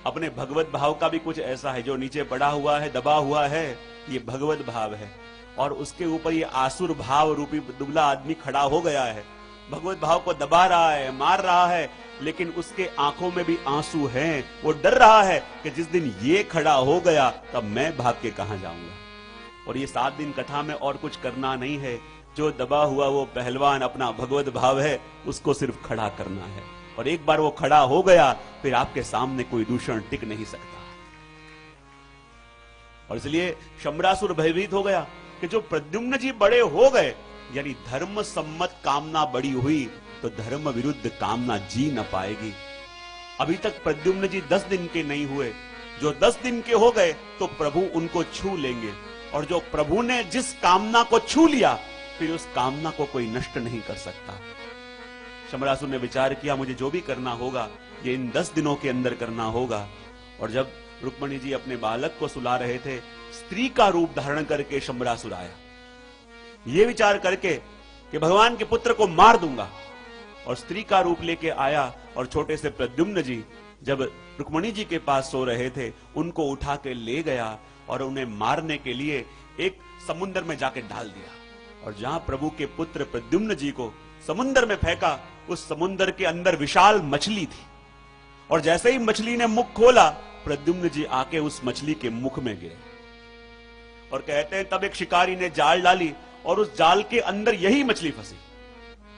अपने भगवत भाव का भी कुछ ऐसा है, जो नीचे पड़ा हुआ है, दबा हुआ है, ये भगवत भाव है, और उसके ऊपर ये आसुर भाव रूपी दुबला आदमी खड़ा हो गया है, भगवत भाव को दबा रहा है, मार रहा है, लेकिन उसके आंखों में भी आंसू हैं। वो डर रहा है कि जिस दिन ये खड़ा हो गया तब मैं भाग के कहां जाऊंगा। और ये 7 दिन कथा में और कुछ करना नहीं है, जो दबा हुआ वो पहलवान अपना भगवत भाव है, उसको सिर्फ खड़ा करना है। और एक बार वो खड़ा हो गया, फिर आपके सामने कोई दूषण टिक नहीं सकता। और इसलिए शंबरासुर भयभीत हो गया कि जो प्रद्युम्न जी बड़े हो गए, यानी धर्म सम्मत कामना बड़ी हुई तो धर्म विरुद्ध कामना जी न पाएगी। अभी तक प्रद्युम्न जी 10 दिन के नहीं हुए, जो 10 दिन के हो गए तो प्रभु उनको छू लेंगे, और जो प्रभु ने जिस कामना को छू लिया, फिर उस कामना को कोई नष्ट नहीं कर सकता। शंबरासुर ने विचार किया, मुझे जो भी करना होगा ये इन 10 दिनों के अंदर करना होगा। और जब रुक्मणी जी अपने बालक को सुला रहे थे, स्त्री का रूप धारण करके शंबरासुर आया, ये विचार करके कि भगवान के पुत्र को मार दूंगा, और स्त्री का रूप लेके आया। और छोटे से प्रद्युम्न जी जब रुक्मणी जी के पास सो रहे थे, उनको उठा के ले गया और उन्हें मारने के लिए एक समुद्र में जाके डाल दिया। और जहां प्रभु के पुत्र प्रद्युम्न जी को समुद्र में फेंका, उस समुद्र के अंदर विशाल मछली थी, और जैसे ही मछली ने मुख खोला, प्रद्युम्न जी आके उस मछली के मुख में गिरे। और कहते हैं तब एक शिकारी ने जाल डाली, और उस जाल के अंदर यही मछली फंसी।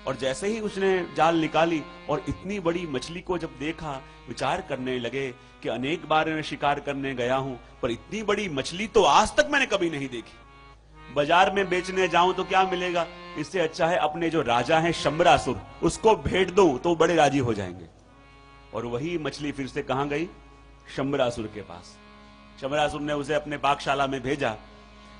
और जैसे ही उसने जाल निकाली और इतनी बड़ी मछली को जब देखा, विचार करने लगे कि अनेक बार मैं शिकार करने गया हूं, पर इतनी बड़ी मछली तो आज तक मैंने कभी नहीं देखी। बाजार में बेचने जाऊं तो क्या मिलेगा, इससे अच्छा है अपने जो राजा हैं शंबरासुर, उसको भेंट दूं तो बड़े राजी हो जाएंगे। और वही मछली फिर से कहां गई? शंबरासुर के पास। शंबरासुर ने उसे अपने पाकशाला में भेजा,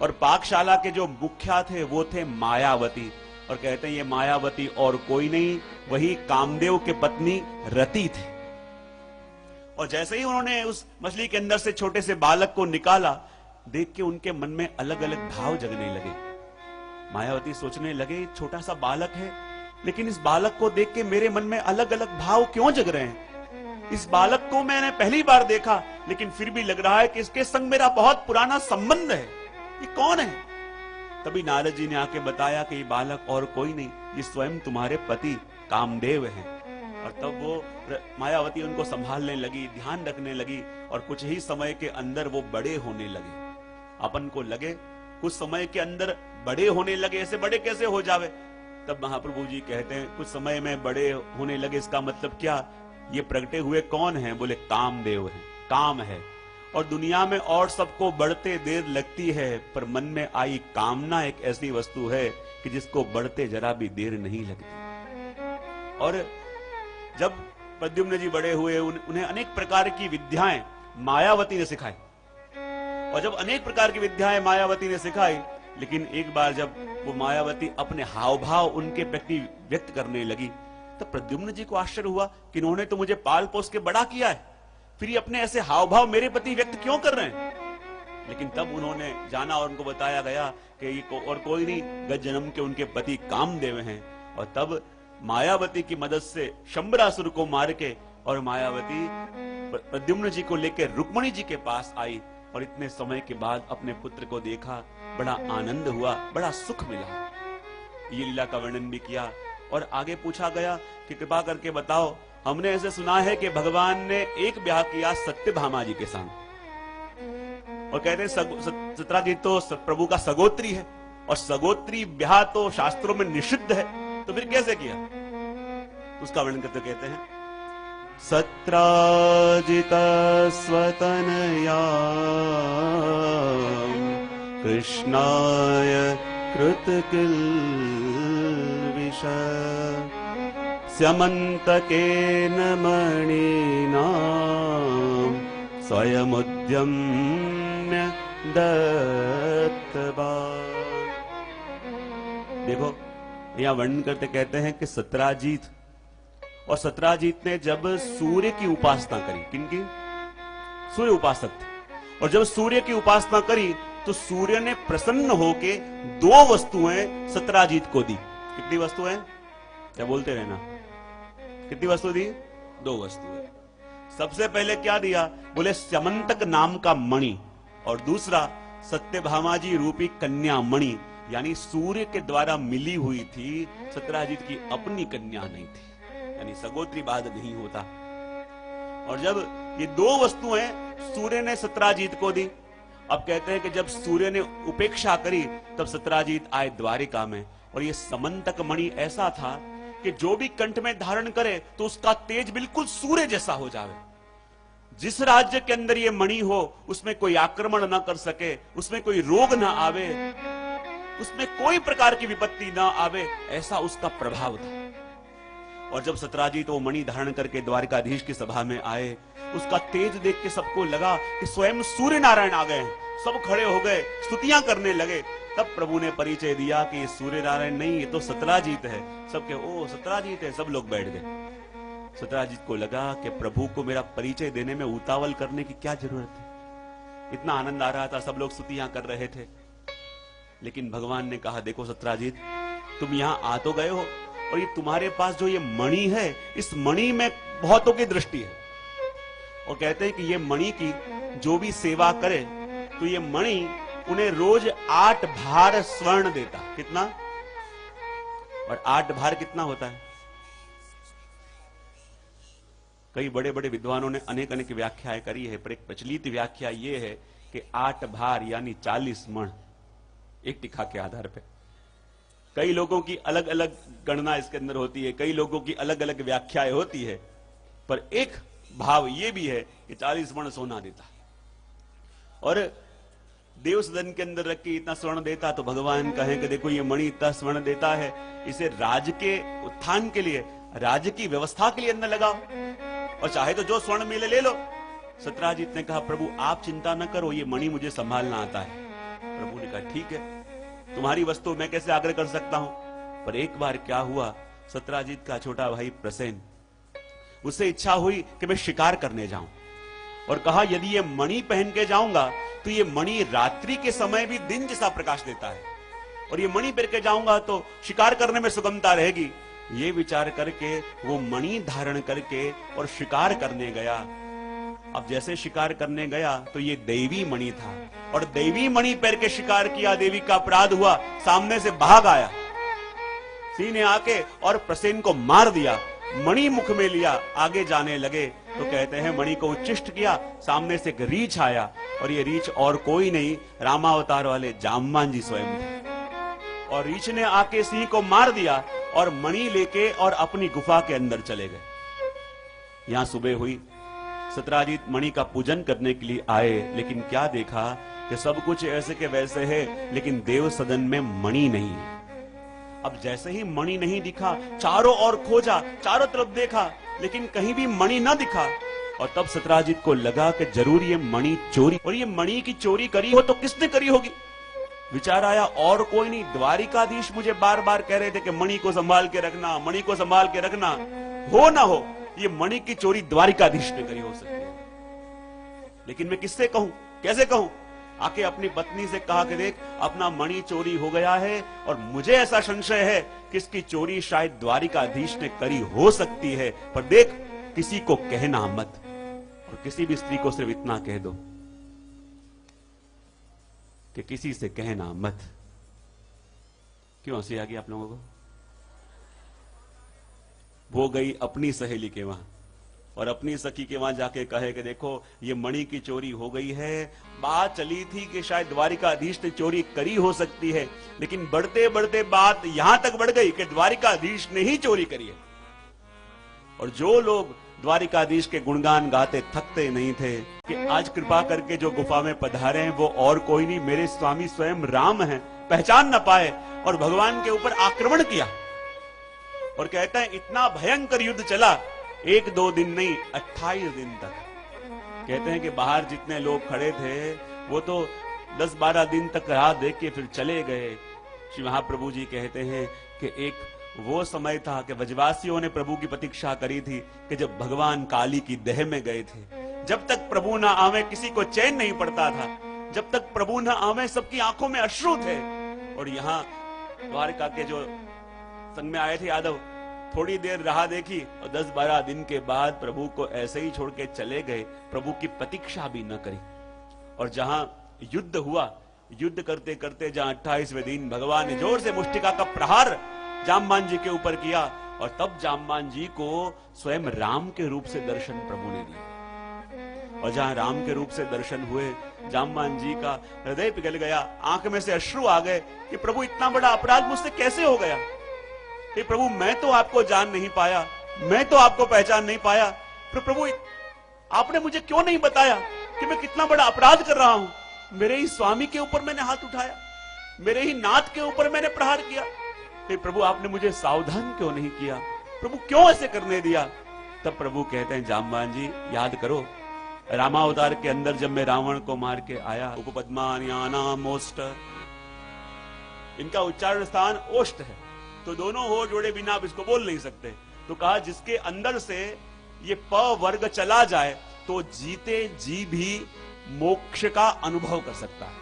और पाकशाला के जो मुखिया थे वो थे मायावती। और कहते हैं ये मायावती और कोई नहीं, वही कामदेव के पत्नी रति थे। और जैसे ही उन्होंने उस मछली के अंदर से छोटे से बालक को निकाला, देख के उनके मन में अलग अलग भाव जगने लगे। मायावती सोचने लगे, छोटा सा बालक है, लेकिन इस बालक को देख के मेरे मन में अलग अलग भाव क्यों जग रहे हैं? इस बालक को मैंने पहली बार देखा, लेकिन फिर भी लग रहा है कि इसके संग मेरा बहुत पुराना संबंध है। ये कौन है? तभी नारद जी ने आके बताया कि ये बालक और कोई नहीं, ये स्वयं तुम्हारे पति कामदेव हैं। और तब वो मायावती उनको संभालने लगी, ध्यान रखने लगी, और कुछ ही समय के अंदर वो बड़े होने लगे। अपन को लगे कुछ समय के अंदर बड़े होने लगे, ऐसे बड़े कैसे हो जावे? तब महाप्रभु जी कहते हैं कुछ समय में बड़े होने लगे, इसका मतलब क्या? ये प्रगटे हुए कौन है? बोले कामदेव है, काम है। और दुनिया में और सबको बढ़ते देर लगती है, पर मन में आई कामना एक ऐसी वस्तु है कि जिसको बढ़ते जरा भी देर नहीं लगती। और जब प्रद्युम्न जी बड़े हुए, उन्हें अनेक प्रकार की विद्याएं मायावती ने सिखाई। और जब अनेक प्रकार की विद्याएं मायावती ने सिखाई, लेकिन एक बार जब वो मायावती अपने हाव भाव उनके प्रति व्यक्त करने लगी, तब प्रद्युम्न जी को आश्चर्य हुआ कि इन्होंने तो मुझे पाल पोस के बड़ा किया है, फिर ये अपने ऐसे हाव भाव मेरे प्रति व्यक्त क्यों कर रहे हैं? लेकिन तब उन्होंने जाना और उनको बताया गया कि ये और कोई नहीं, गत जन्म के उनके पति कामदेव हैं। और तब मायावती की मदद से शंबरासुर को मार के, और मायावती प्रद्युम्न जी को लेकर रुक्मणी जी के पास आई, और इतने समय के बाद अपने पुत्र को देखा, बड़ा आनंद हुआ, बड़ा सुख मिला। ये लीला का वर्णन भी किया। और आगे पूछा गया कि कृपा करके बताओ, हमने ऐसे सुना है कि भगवान ने एक ब्याह किया सत्यभामा जी के संग, और कहते हैं सत्राजित तो प्रभु का सगोत्री है, और सगोत्री ब्याह तो शास्त्रों में निषिद्ध है, तो फिर कैसे किया? उसका वर्णन करते कहते हैं सत्राजित स्वतनया कृष्णाय कृतकिल स्यमन्तकेन मणिना स्वयं उद्यम्य दत्तबाण। देखो यहां वर्णन करते कहते हैं कि सत्राजीत, और सत्राजीत ने जब सूर्य की उपासना करी, किनकी? सूर्य उपासक थे, और जब सूर्य की उपासना करी तो सूर्य ने प्रसन्न होके 2 वस्तुएं सत्राजीत को दी। कितनी वस्तुएं? क्या बोलते रहना, कितनी वस्तु दी? 2 वस्तुएं। सबसे पहले क्या दिया? बोले स्यमंतक नाम का मणि, और दूसरा सत्यभामाजी रूपी कन्या मणि, यानी सूर्य के द्वारा मिली हुई थी, सत्राजीत की अपनी कन्या नहीं थी, यानी सगोत्री बाद नहीं होता। और जब ये 2 वस्तुएं सूर्य ने सत्राजीत को दी, अब कहते हैं कि जब सूर्य ने उपेक्षा करी तब सत्राजीत आए द्वारिका में, और ये समंतक मणि ऐसा था कि जो भी कंठ में धारण करे तो उसका तेज बिल्कुल सूर्य जैसा हो जावे। जिस राज्य के अंदर ये मणि हो उसमें कोई आक्रमण ना कर सके, उसमें कोई रोग ना आवे, उसमें कोई प्रकार की विपत्ति ना आवे, ऐसा उसका प्रभाव था। और जब सत्राजीत वो मणि धारण करके द्वारिकाधीश की सभा में आए, उसका तेज देख के सबको लगा कि स्वयं सूर्य नारायण आ गए हैं। सब खड़े हो गए, स्तुतियां करने लगे। तब प्रभु ने परिचय दिया कि ये सूर्य नारायण नहीं, ये तो सत्राजीत है। सबके ओ सत्राजीत है, सब लोग बैठ गए। सत्राजीत को लगा कि प्रभु को मेरा परिचय देने में उतावल करने की क्या जरूरत है, इतना आनंद आ रहा था, सब लोग स्तुतियां कर रहे थे। लेकिन भगवान ने कहा, देखो सत्राजीत, तुम यहां आ तो गए हो, और ये तुम्हारे पास जो ये मणि है, इस मणि में बहुतों की दृष्टि है, और कहते हैं कि ये मणि की जो भी सेवा करे तो ये मणि उन्हें रोज 8 भार स्वर्ण देता। कितना? और 8 भार कितना होता है? कई बड़े बड़े विद्वानों ने अनेक अनेक व्याख्याएं करी है, पर एक प्रचलित व्याख्या यह है कि 8 भार यानी 40 मण, एक टिखा के आधार पर। कई लोगों की अलग अलग गणना इसके अंदर होती है, कई लोगों की अलग अलग व्याख्याएं होती है, पर एक भाव यह भी है कि 40 मण सोना देता। और देव सदन के अंदर रख के इतना स्वर्ण देता, तो भगवान कहें कि देखो ये मणि इतना स्वर्ण देता है, इसे राज्य के उत्थान के लिए, राज्य की व्यवस्था के लिए अंदर लगाओ, और चाहे तो जो स्वर्ण मिले ले लो। सत्राजीत ने कहा, प्रभु आप चिंता न करो, ये मणि मुझे संभालना आता है। प्रभु ने कहा, ठीक है, तुम्हारी वस्तु मैं कैसे आग्रह कर सकता हूं। पर एक बार क्या हुआ, सत्राजीत का छोटा भाई प्रसेन, उससे इच्छा हुई कि मैं शिकार करने जाऊं, और कहा यदि ये मणि पहन के जाऊंगा तो ये मणि रात्रि के समय भी दिन जैसा प्रकाश देता है, और ये मणि पहन के जाऊंगा तो शिकार करने में सुगमता रहेगी। ये विचार करके वो मणि धारण करके और शिकार करने गया। अब जैसे शिकार करने गया तो ये दैवी मणि था, और दैवी मणि पहन के शिकार किया, देवी का अपराध हुआ, सामने से भाग आया, सिंह ने आके और प्रसेन को मार दिया, मणि मुख में लिया, आगे जाने लगे तो कहते हैं मणि को उच्चिष्ट किया, सामने से एक रीछ आया, और ये रीछ और कोई नहीं, रामावतार वाले जाम्बान जी स्वयं थे। और रीछ ने आके सिंह को मार दिया और मणि लेके और अपनी गुफा के अंदर चले गए। यहां सुबह हुई, सत्राजीत मणि का पूजन करने के लिए आए, लेकिन क्या देखा कि सब कुछ ऐसे के वैसे है, लेकिन देव सदन में मणि नहीं है। अब जैसे ही मणि नहीं दिखा, चारों ओर खोजा, चारों तरफ देखा, लेकिन कहीं भी मणि ना दिखा। और तब सत्राजीत को लगा कि जरूर ये मणि चोरी, और ये मणि की चोरी करी हो तो किसने करी होगी। विचार आया, और कोई नहीं, द्वारिकाधीश मुझे बार बार कह रहे थे कि मणि को संभाल के रखना, मणि को संभाल के रखना, हो ना हो ये मणि की चोरी द्वारिकाधीश ने करी हो सकती है। लेकिन मैं किससे कहूं, कैसे कहूं। आके अपनी पत्नी से कहा कि देख, अपना मणि चोरी हो गया है, और मुझे ऐसा संशय है कि इसकी चोरी शायद द्वारिकाधीश ने करी हो सकती है, पर देख किसी को कहना मत, और किसी भी स्त्री को सिर्फ इतना कह दो कि किसी से कहना मत। क्यों हंसी आ गई आप लोगों को? वो गई अपनी सहेली के वहां, और अपनी सखी के वहां जाके कहे कि देखो ये मणि की चोरी हो गई है। बात चली थी कि शायद द्वारिकाधीश ने चोरी करी हो सकती है, लेकिन बढ़ते बढ़ते बात यहां तक बढ़ गई कि द्वारिकाधीश ने ही चोरी करी है। और जो लोग द्वारिकाधीश के गुणगान गाते थकते नहीं थे कि आज कृपा करके जो गुफा में पधारे हैं वो और कोई नहीं, मेरे स्वामी स्वयं राम हैं, पहचान न पाए और भगवान के ऊपर आक्रमण किया। और कहता है इतना भयंकर युद्ध चला, 1-2 दिन नहीं 28 दिन तक। कहते हैं कि बाहर जितने लोग खड़े थे वो तो 10-12 दिन तक राह देख के फिर चले गए। श्री महाप्रभु जी कहते हैं कि एक वो समय था कि ब्रजवासियों ने प्रभु की प्रतीक्षा करी थी कि जब भगवान काली की देह में गए थे, जब तक प्रभु ना आवे किसी को चैन नहीं पड़ता था, जब तक प्रभु ना आवे सबकी आंखों में अश्रु थे। और यहाँ द्वारका के जो संग में आए थे यादव, थोड़ी देर राह देखी और 10-12 दिन के बाद प्रभु को ऐसे ही छोड़ के चले गए, प्रभु की प्रतीक्षा भी न करी। और जहां युद्ध हुआ, युद्ध करते करते जहां 28वें दिन भगवान ने जोर से मुष्टिका का प्रहार जामवान जी के ऊपर किया, और तब जामवान जी को स्वयं राम के रूप से दर्शन प्रभु ने दिए। और जहां राम के रूप से दर्शन हुए, जामवान जी का हृदय पिघल गया, आंख में से अश्रु आ गए कि प्रभु इतना बड़ा अपराध मुझसे कैसे हो गया। हे प्रभु, मैं तो आपको जान नहीं पाया, मैं तो आपको पहचान नहीं पाया, पर प्रभु आपने मुझे क्यों नहीं बताया कि मैं कितना बड़ा अपराध कर रहा हूं। मेरे ही स्वामी के ऊपर मैंने हाथ उठाया, मेरे ही नाथ के ऊपर मैंने प्रहार किया। हे प्रभु, आपने मुझे सावधान क्यों नहीं किया, प्रभु क्यों ऐसे करने दिया। तब प्रभु कहते हैं, जामवान जी याद करो, रामावतार के अंदर जब मैं रावण को मार के आया, उपपद्मान्यानाम ओष्ट, इनका उच्चारण स्थान ओष्ट है, तो दोनों हो जोड़े बिना आप इसको बोल नहीं सकते। तो कहा जिसके अंदर से ये प वर्ग चला जाए तो जीते जी भी मोक्ष का अनुभव कर सकता है।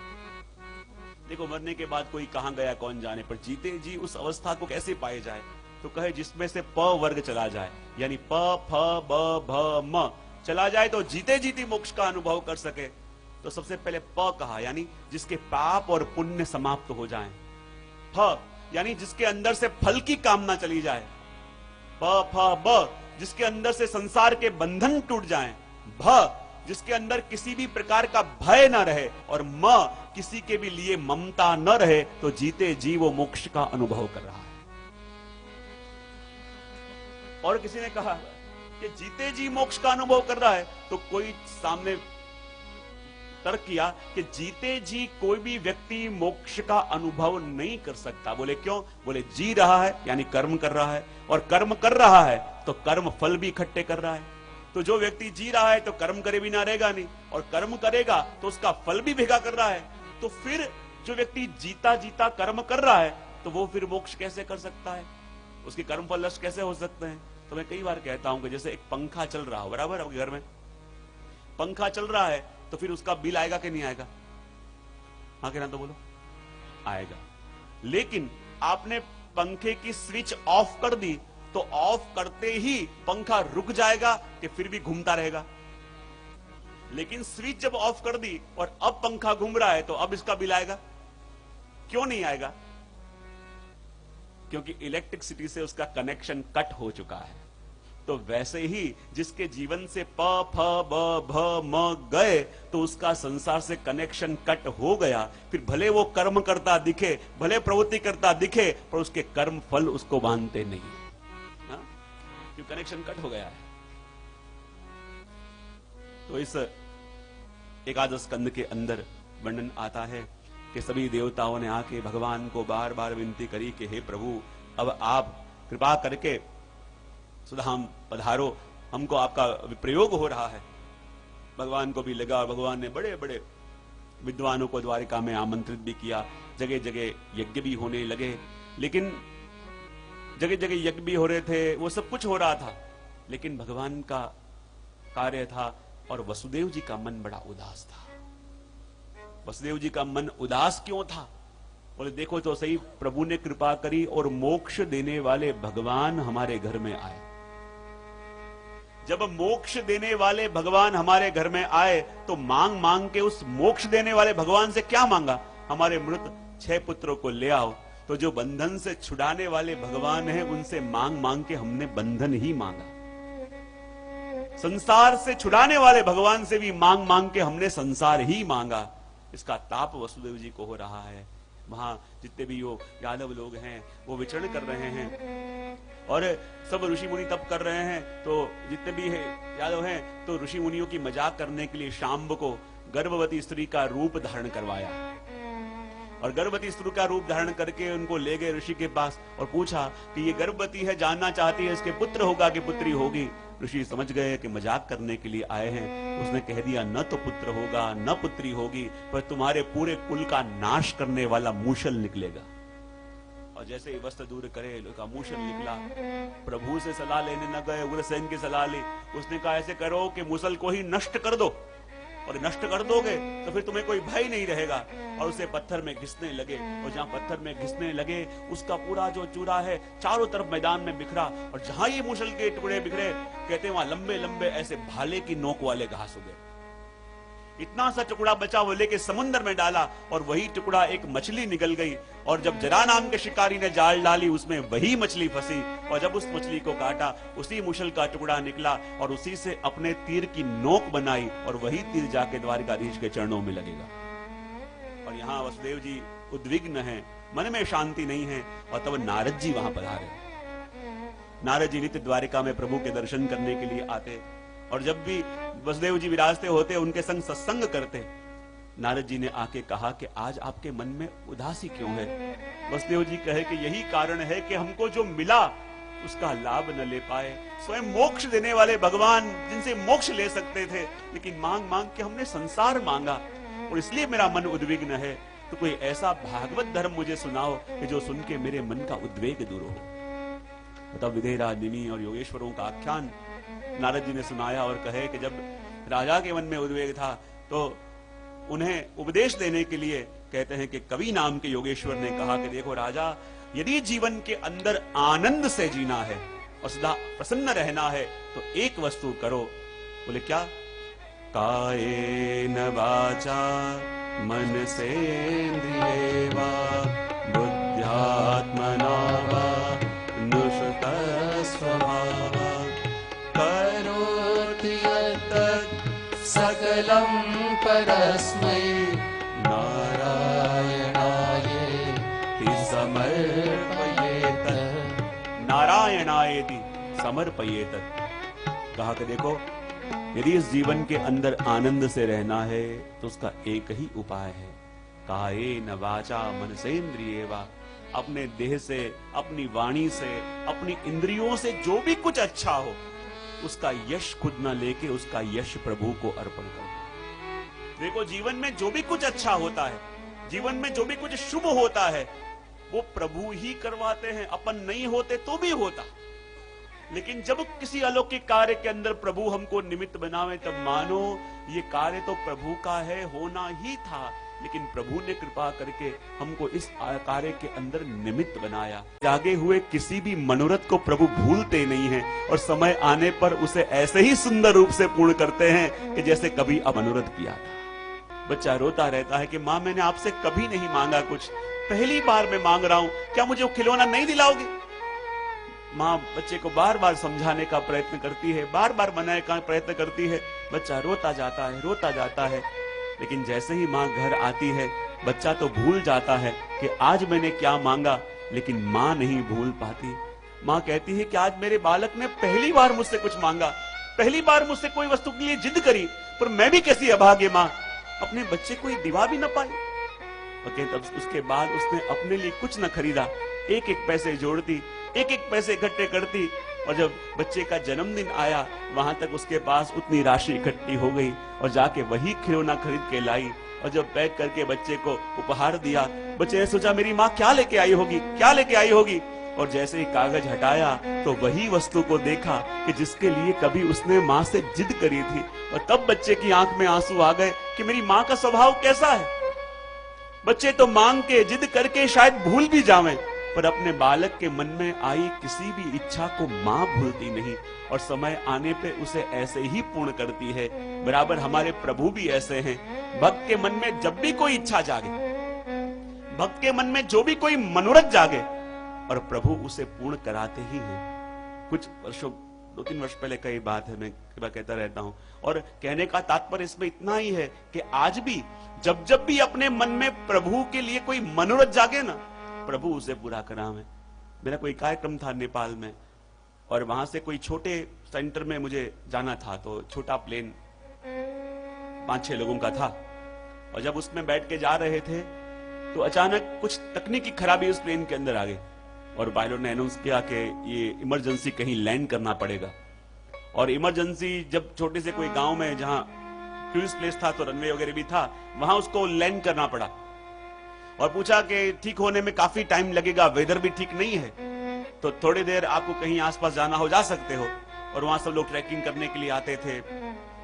देखो, मरने के बाद कोई कहां गया कौन जाने, पर जीते जी उस अवस्था को कैसे पाए जाए। तो कहे जिसमें से प वर्ग चला जाए, यानी प फ ब भ म चला जाए तो जीते जीती मोक्ष का अनुभव कर सके। तो सबसे पहले प कहा, यानी जिसके पाप और पुण्य समाप्त हो जाएं। फ यानी जिसके अंदर से फल की कामना चली जाए। प फ ब जिसके अंदर से संसार के बंधन टूट जाएं। भ जिसके अंदर किसी भी प्रकार का भय न रहे, और म किसी के भी लिए ममता न रहे, तो जीते जी वो मोक्ष का अनुभव कर रहा है। और किसी ने कहा कि जीते जी मोक्ष का अनुभव कर रहा है, तो कोई सामने तर्क किया कि जीते जी कोई भी व्यक्ति मोक्ष का अनुभव नहीं कर सकता। बोले क्यों? बोले जी रहा है यानी कर्म कर रहा है, और कर्म कर रहा है तो कर्म फल भी इकट्ठे कर रहा है। तो जो व्यक्ति जी रहा है तो कर्म करे बिना रहेगा नहीं, और कर्म करेगा तो उसका फल भी भेगा कर रहा है। तो फिर जो व्यक्ति जीता जीता कर्म कर रहा है, तो वो फिर मोक्ष कैसे कर सकता है? उसके कर्म फल नष्ट कैसे हो सकते हैं? तो मैं कई बार कहता हूं कि जैसे एक पंखा चल रहा हो, बराबर, आपके घर में पंखा चल रहा है, तो फिर उसका बिल आएगा कि नहीं आएगा? हाँ कि ना, तो बोलो, आएगा। लेकिन आपने पंखे की स्विच ऑफ कर दी, तो ऑफ करते ही पंखा रुक जाएगा कि फिर भी घूमता रहेगा? लेकिन स्विच जब ऑफ कर दी और अब पंखा घूम रहा है, तो अब इसका बिल आएगा? क्यों नहीं आएगा? क्योंकि इलेक्ट्रिसिटी से उसका कनेक्शन कट हो चुका है। तो वैसे ही जिसके जीवन से प फ ब भ म गए, तो उसका संसार से कनेक्शन कट हो गया। फिर भले वो कर्म करता दिखे, भले प्रवृत्ति करता दिखे, पर उसके कर्म फल उसको बांधते नहीं, क्योंकि कनेक्शन कट हो गया है। तो इस एकादश स्कंद के अंदर वर्णन आता है कि सभी देवताओं ने आके भगवान को बार बार विनती करी कि हे प्रभु, अब आप कृपा करके सुधाम पधारो, हमको आपका प्रयोग हो रहा है। भगवान को भी लगा, और भगवान ने बड़े बड़े विद्वानों को द्वारिका में आमंत्रित भी किया, जगह जगह यज्ञ भी होने लगे। लेकिन जगह जगह यज्ञ भी हो रहे थे, वो सब कुछ हो रहा था, लेकिन भगवान का कार्य था, और वसुदेव जी का मन बड़ा उदास था। वसुदेव जी का मन उदास क्यों था? बोले देखो तो सही, प्रभु ने कृपा करी और मोक्ष देने वाले भगवान हमारे घर में आए। जब मोक्ष देने वाले भगवान हमारे घर में आए, तो मांग मांग के उस मोक्ष देने वाले भगवान से क्या मांगा? हमारे मृत 6 पुत्रों को ले आओ। तो जो बंधन से छुड़ाने वाले भगवान हैं, उनसे मांग मांग के हमने बंधन ही मांगा। संसार से छुड़ाने वाले भगवान से भी मांग मांग के हमने संसार ही मांगा। इसका ताप वसुदेव जी को हो रहा है। वहां जितने भी वो यादव लोग हैं, वो विचरण कर रहे हैं, और सब ऋषि मुनि तप कर रहे हैं। तो जितने भी यादव हैं, तो ऋषि मुनियों की मजाक करने के लिए शाम्ब को गर्भवती स्त्री का रूप धारण करवाया, और गर्भवती स्त्री का रूप धारण करके उनको ले गए ऋषि के पास और पूछा कि ये गर्भवती है, जानना चाहती है इसके पुत्र होगा कि पुत्री होगी। ऋषि समझ गए कि मजाक करने के लिए आए हैं। उसने कह दिया, न तो पुत्र होगा न पुत्री होगी, पर तुम्हारे पूरे कुल का नाश करने वाला मूषल निकलेगा। और जैसे ही वस्त्र दूर करे का मूषल निकला। प्रभु से सलाह लेने न गए, उग्रसेन की सलाह ली। उसने कहा, ऐसे करो कि मूसल को ही नष्ट कर दो, और नष्ट कर दोगे तो फिर तुम्हें कोई भय नहीं रहेगा। और उसे पत्थर में घिसने लगे, और जहां पत्थर में घिसने लगे उसका पूरा जो चूरा है चारों तरफ मैदान में बिखरा। और जहां ये मूसल के टुकड़े बिखरे, कहते हैं वहां लंबे लंबे ऐसे भाले की नोक वाले घास उगे। इतना सा टुकड़ा बचा, वो लेके समुद्र में डाला, और वही टुकड़ा एक मछली निकल गई। और जब जरा नाम के शिकारी ने जाल डाली, उसमें वही मछली फंसी, और जब उस मछली को काटा, उसी मूसल का टुकड़ा निकला, और उसी से अपने तीर की नोक बनाई, और वही तीर जाके द्वारिकाधीश के चरणों में लगेगा। और यहाँ वसुदेव जी उद्विग्न हैं, मन में शांति नहीं है। और तब नारद जी वहां पधारे। नारद जी नित्य द्वारिका में प्रभु के दर्शन करने के लिए आते, और जब भी वसुदेव जी विराजते होते उनके संग सत्संग करते। नारद जी ने आके कहा कि आज आपके मन में उदासी क्यों है? वसुदेव जी कहे कि यही कारण है कि हमको जो मिला उसका लाभ न ले पाए। स्वयं मोक्ष देने वाले भगवान, जिनसे मोक्ष ले सकते थे, लेकिन मांग मांग के हमने संसार मांगा, और इसलिए मेरा मन उद्विग्न है। तो कोई ऐसा भागवत धर्म मुझे सुनाओ कि जो सुन के मेरे मन का उद्वेग दूर हो। तब विदेहराज, निमि और योगेश्वरों का आख्यान नारद जी ने सुनाया, और कहे कि जब राजा के मन में उद्वेग था तो उन्हें उपदेश देने के लिए कहते हैं कि कवि नाम के योगेश्वर ने कहा कि देखो राजा, यदि जीवन के अंदर आनंद से जीना है और सदा प्रसन्न रहना है तो एक वस्तु करो। बोले क्या? कायेन वाचा मनसेन्द्रिये वा बुद्ध्यात्मना वा नुषतस्वभावा करोति यत्तत् सकलं परस्मै नारायणायेति समर्पयेत। नारायणायेति समर्पयेत। कहा कि देखो, यदि इस जीवन के अंदर आनंद से रहना है तो उसका एक ही उपाय है, कायेन वाचा मनसेन्द्रिये वा। अपने देह से, अपनी वाणी से, अपनी इंद्रियों से जो भी कुछ अच्छा हो उसका यश खुद न लेके उसका यश प्रभु को अर्पण कर दो। देखो, जीवन में जो भी कुछ अच्छा होता है, जीवन में जो भी कुछ शुभ होता है, वो प्रभु ही करवाते हैं, अपन नहीं होते तो भी होता। लेकिन जब किसी अलौकिक कार्य के अंदर प्रभु हमको निमित्त बनावे, तब मानो ये कार्य तो प्रभु का है, होना ही था, लेकिन प्रभु ने कृपा करके हमको इस कार्य के अंदर निमित्त बनाया। जागे हुए किसी भी मनोरथ को प्रभु भूलते नहीं हैं, और समय आने पर उसे ऐसे ही सुंदर रूप से पूर्ण करते हैं कि जैसे कभी अब मनोरथ किया था। बच्चा रोता रहता है कि माँ, मैंने आपसे कभी नहीं मांगा कुछ, पहली बार मैं मांग रहा हूं, क्या मुझे वो खिलौना नहीं दिलाओगे? माँ बच्चे को बार बार समझाने का प्रयत्न करती है, बार बार मनाने का प्रयत्न करती है। बच्चा रोता जाता है, रोता जाता है। लेकिन जैसे ही माँ घर आती है, बच्चा तो भूल जाता है कि आज मैंने क्या मांगा, लेकिन माँ नहीं भूल पाती। माँ कहती है कि आज मेरे बालक ने पहली बार मुझसे कुछ मांगा, पहली बार मुझसे कोई वस्तु के लिए जिद करी, पर मैं भी कैसी अभागी माँ, अपने बच्चे को दिवा भी न पाई। और तब उसके बाद उसने अपने लिए कुछ न खरीदा, एक एक पैसे जोड़ती, एक एक पैसे इकट्ठे करती, और जब बच्चे का जन्मदिन आया, वहां तक उसके पास उतनी राशि इकट्ठी हो गई, और जाके वही खिलौना खरीद के लाई, और जब पैक करके बच्चे को उपहार दिया, बच्चे ने सोचा मेरी माँ क्या लेके आई होगी, क्या लेके आई होगी, और जैसे ही कागज हटाया तो वही वस्तु को देखा कि जिसके लिए कभी उसने माँ से जिद करी थी। और तब बच्चे की आंख में आंसू आ गए कि मेरी माँ का स्वभाव कैसा है। बच्चे तो मांग के, जिद करके शायद भूल भी जावें, पर अपने बालक के मन में आई किसी भी इच्छा को मां भूलती नहीं, और समय आने पे उसे ऐसे ही पूर्ण करती है। बराबर हमारे प्रभु भी ऐसे हैं। भक्त के मन में जब भी कोई इच्छा जागे, भक्त के मन में जो भी कोई मनोरथ जागे, और प्रभु उसे पूर्ण कराते ही हैं। कुछ वर्षों, 2-3 वर्ष पहले कई बात है, मैं कहता रहता हूं, और कहने का तात्पर्य इसमें इतना ही है कि आज भी जब जब भी अपने मन में प्रभु के लिए कोई मनोरथ जागे ना, प्रभु उसे पूरा करावे। मेरा कोई कार्यक्रम था नेपाल में, और वहां से कोई छोटे सेंटर में मुझे जाना था, तो छोटा प्लेन 5-6 लोगों का था, और जब उसमें बैठ के जा रहे थे तो अचानक कुछ तकनीकी खराबी उस प्लेन के अंदर आ गई, और पायलट ने अनाउंस किया कि ये इमरजेंसी कहीं लैंड करना पड़ेगा। और इमरजेंसी जब छोटे से कोई गांव में जहां टूरिस्ट प्लेस था तो रनवे वगैरह भी था, वहां उसको लैंड करना पड़ा और पूछा कि ठीक होने में काफी टाइम लगेगा, वेदर भी ठीक नहीं है, तो थोड़ी देर आपको कहीं आसपास जाना हो जा सकते हो। और वहां सब लोग ट्रैकिंग करने के लिए आते थे।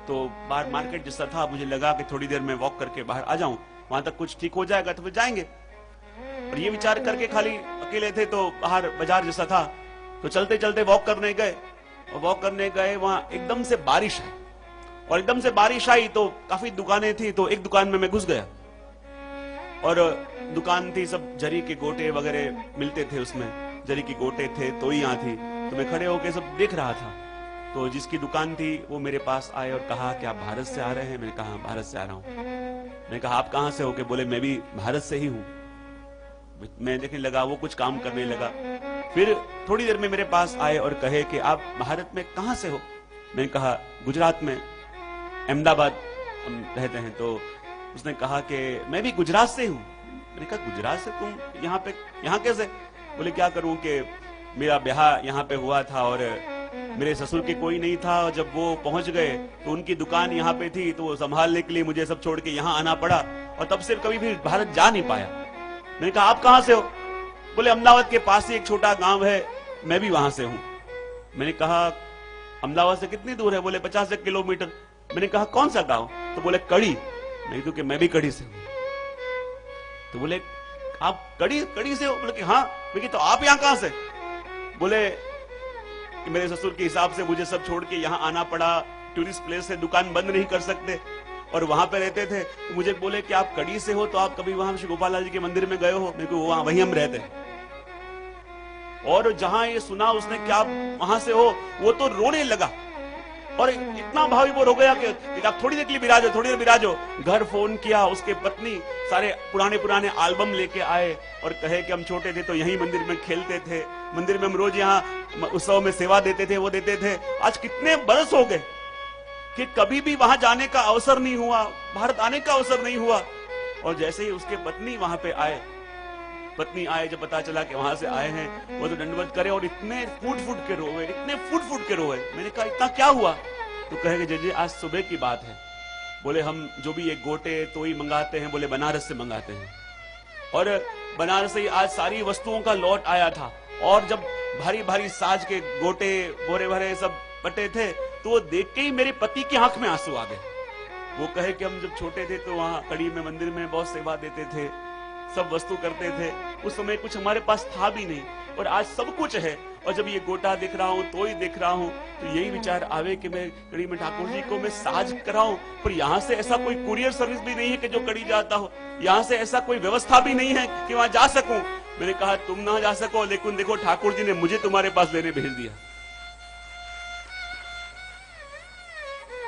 तो बाहर मार्केट जैसा था, मुझे लगा कि थोड़ी देर में वॉक करके बाहर आ जाऊं, वहां तक कुछ ठीक हो जाएगा तो फिर जाएंगे। और ये विचार करके खाली अकेले थे, तो बाहर बाजार जैसा था, तो चलते चलते वॉक करने गए। और वॉक करने गए, वहां एकदम से बारिश आई, और एकदम से बारिश आई तो काफी दुकानें थी, तो एक दुकान में मैं घुस गया और दुकान थी, सब जरी के गोटे वगैरह मिलते थे, उसमें जरी के गोटे थे, तोइयां थी। तो मैं खड़े होकर सब देख रहा था। तो जिसकी दुकान थी वो मेरे पास आए और कहा कि आप भारत से आ रहे हैं? मैंने कहा भारत से आ रहा हूं। मैंने कहा आप कहां से हो? के बोले मैं भी भारत से ही हूं। मैं देखने लगा, वो कुछ काम करने लगा। फिर थोड़ी देर में मेरे पास आए और कहे कि आप भारत में कहां से हो? मैंने कहा गुजरात में, अहमदाबाद हम रहते हैं। तो उसने कहा कि मैं भी गुजरात से हूं। मैंने कहा गुजरात से तुम यहाँ कैसे? बोले क्या करूं कि मेरा ब्याह यहाँ पे हुआ था और मेरे ससुर के कोई नहीं था, और जब वो पहुंच गए तो उनकी दुकान यहाँ पे थी, तो वो संभालने के लिए मुझे सब छोड़ के यहाँ आना पड़ा, और तब से कभी भी भारत जा नहीं पाया। मैंने कहा आप कहां से हो? बोले अहमदाबाद के पास ही एक छोटा गांव है, मैं भी वहां से हूं। मैंने कहा अहमदाबाद से कितनी दूर है? बोले 50 किलोमीटर। मैंने कहा कौन सा गांव? तो बोले कड़ी। नहीं तो कि मैं भी कड़ी से हूं। तो बोले आप कड़ी से हो? बोले कि हाँ। मैं तो आप यहां कहां से? बोले कि मेरे ससुर के हिसाब से मुझे सब छोड़ के यहाँ आना पड़ा, टूरिस्ट प्लेस है, दुकान बंद नहीं कर सकते, और वहां पे रहते थे। तो मुझे बोले कि आप कड़ी से हो, तो आप कभी वहां श्री गोपाल जी के मंदिर में गए हो? मेरे को वहीं हम रहते हैं। और जहां ये सुना उसने कि आप वहां से हो, वो तो रोने लगा और इतना भावविभोर हो गया कि आप थोड़ी देर के लिए विराजो, थोड़ी देर विराजो। घर फोन किया, उसके पत्नी सारे पुराने एल्बम लेके आए और कहे कि हम छोटे थे तो यहीं मंदिर में खेलते थे, मंदिर में हम रोज यहाँ उत्सव में सेवा देते थे, वो देते थे। आज कितने बरस हो गए कि कभी भी वहां जाने का अवसर नहीं हुआ, भारत आने का अवसर नहीं हुआ। और जैसे ही उसके पत्नी वहां पे आए, जब पता चला कि वहां से आए हैं, वो तो दंडवत करे और इतने फूट के रोए। मैंने कहा इतना क्या हुआ? तो कहेंगे जजी आज सुबह की बात है। बोले हम जो भी ये गोटे तोई मंगाते हैं, बोले बनारस से मंगाते हैं, और बनारस से आज सारी वस्तुओं का लॉट आया था। और जब भारी साज के गोटे बोरे भरे सब बटे थे, तो वो देख के ही मेरे पति की आंख में आंसू आ गए। वो कहे कि हम जब छोटे थे तो वहां कड़ी में मंदिर में बहुत सेवा देते थे, सब वस्तु करते थे, उस समय कुछ हमारे पास था भी नहीं, और आज सब कुछ है। और जब ये गोटा दिख रहा हूँ, तोई दिख रहा हूँ, तो यही विचार आवे कि मैं कड़ी में ठाकुर जी को मैं साज कराऊं। पर यहाँ से ऐसा कोई कुरियर सर्विस भी नहीं है कि जो कड़ी जाता हो, यहाँ से ऐसा कोई व्यवस्था भी नहीं है कि वहां जा सकूं। मैंने कहा तुम ना जा सको, लेकिन देखो ठाकुर जी ने मुझे तुम्हारे पास लेने भेज दिया।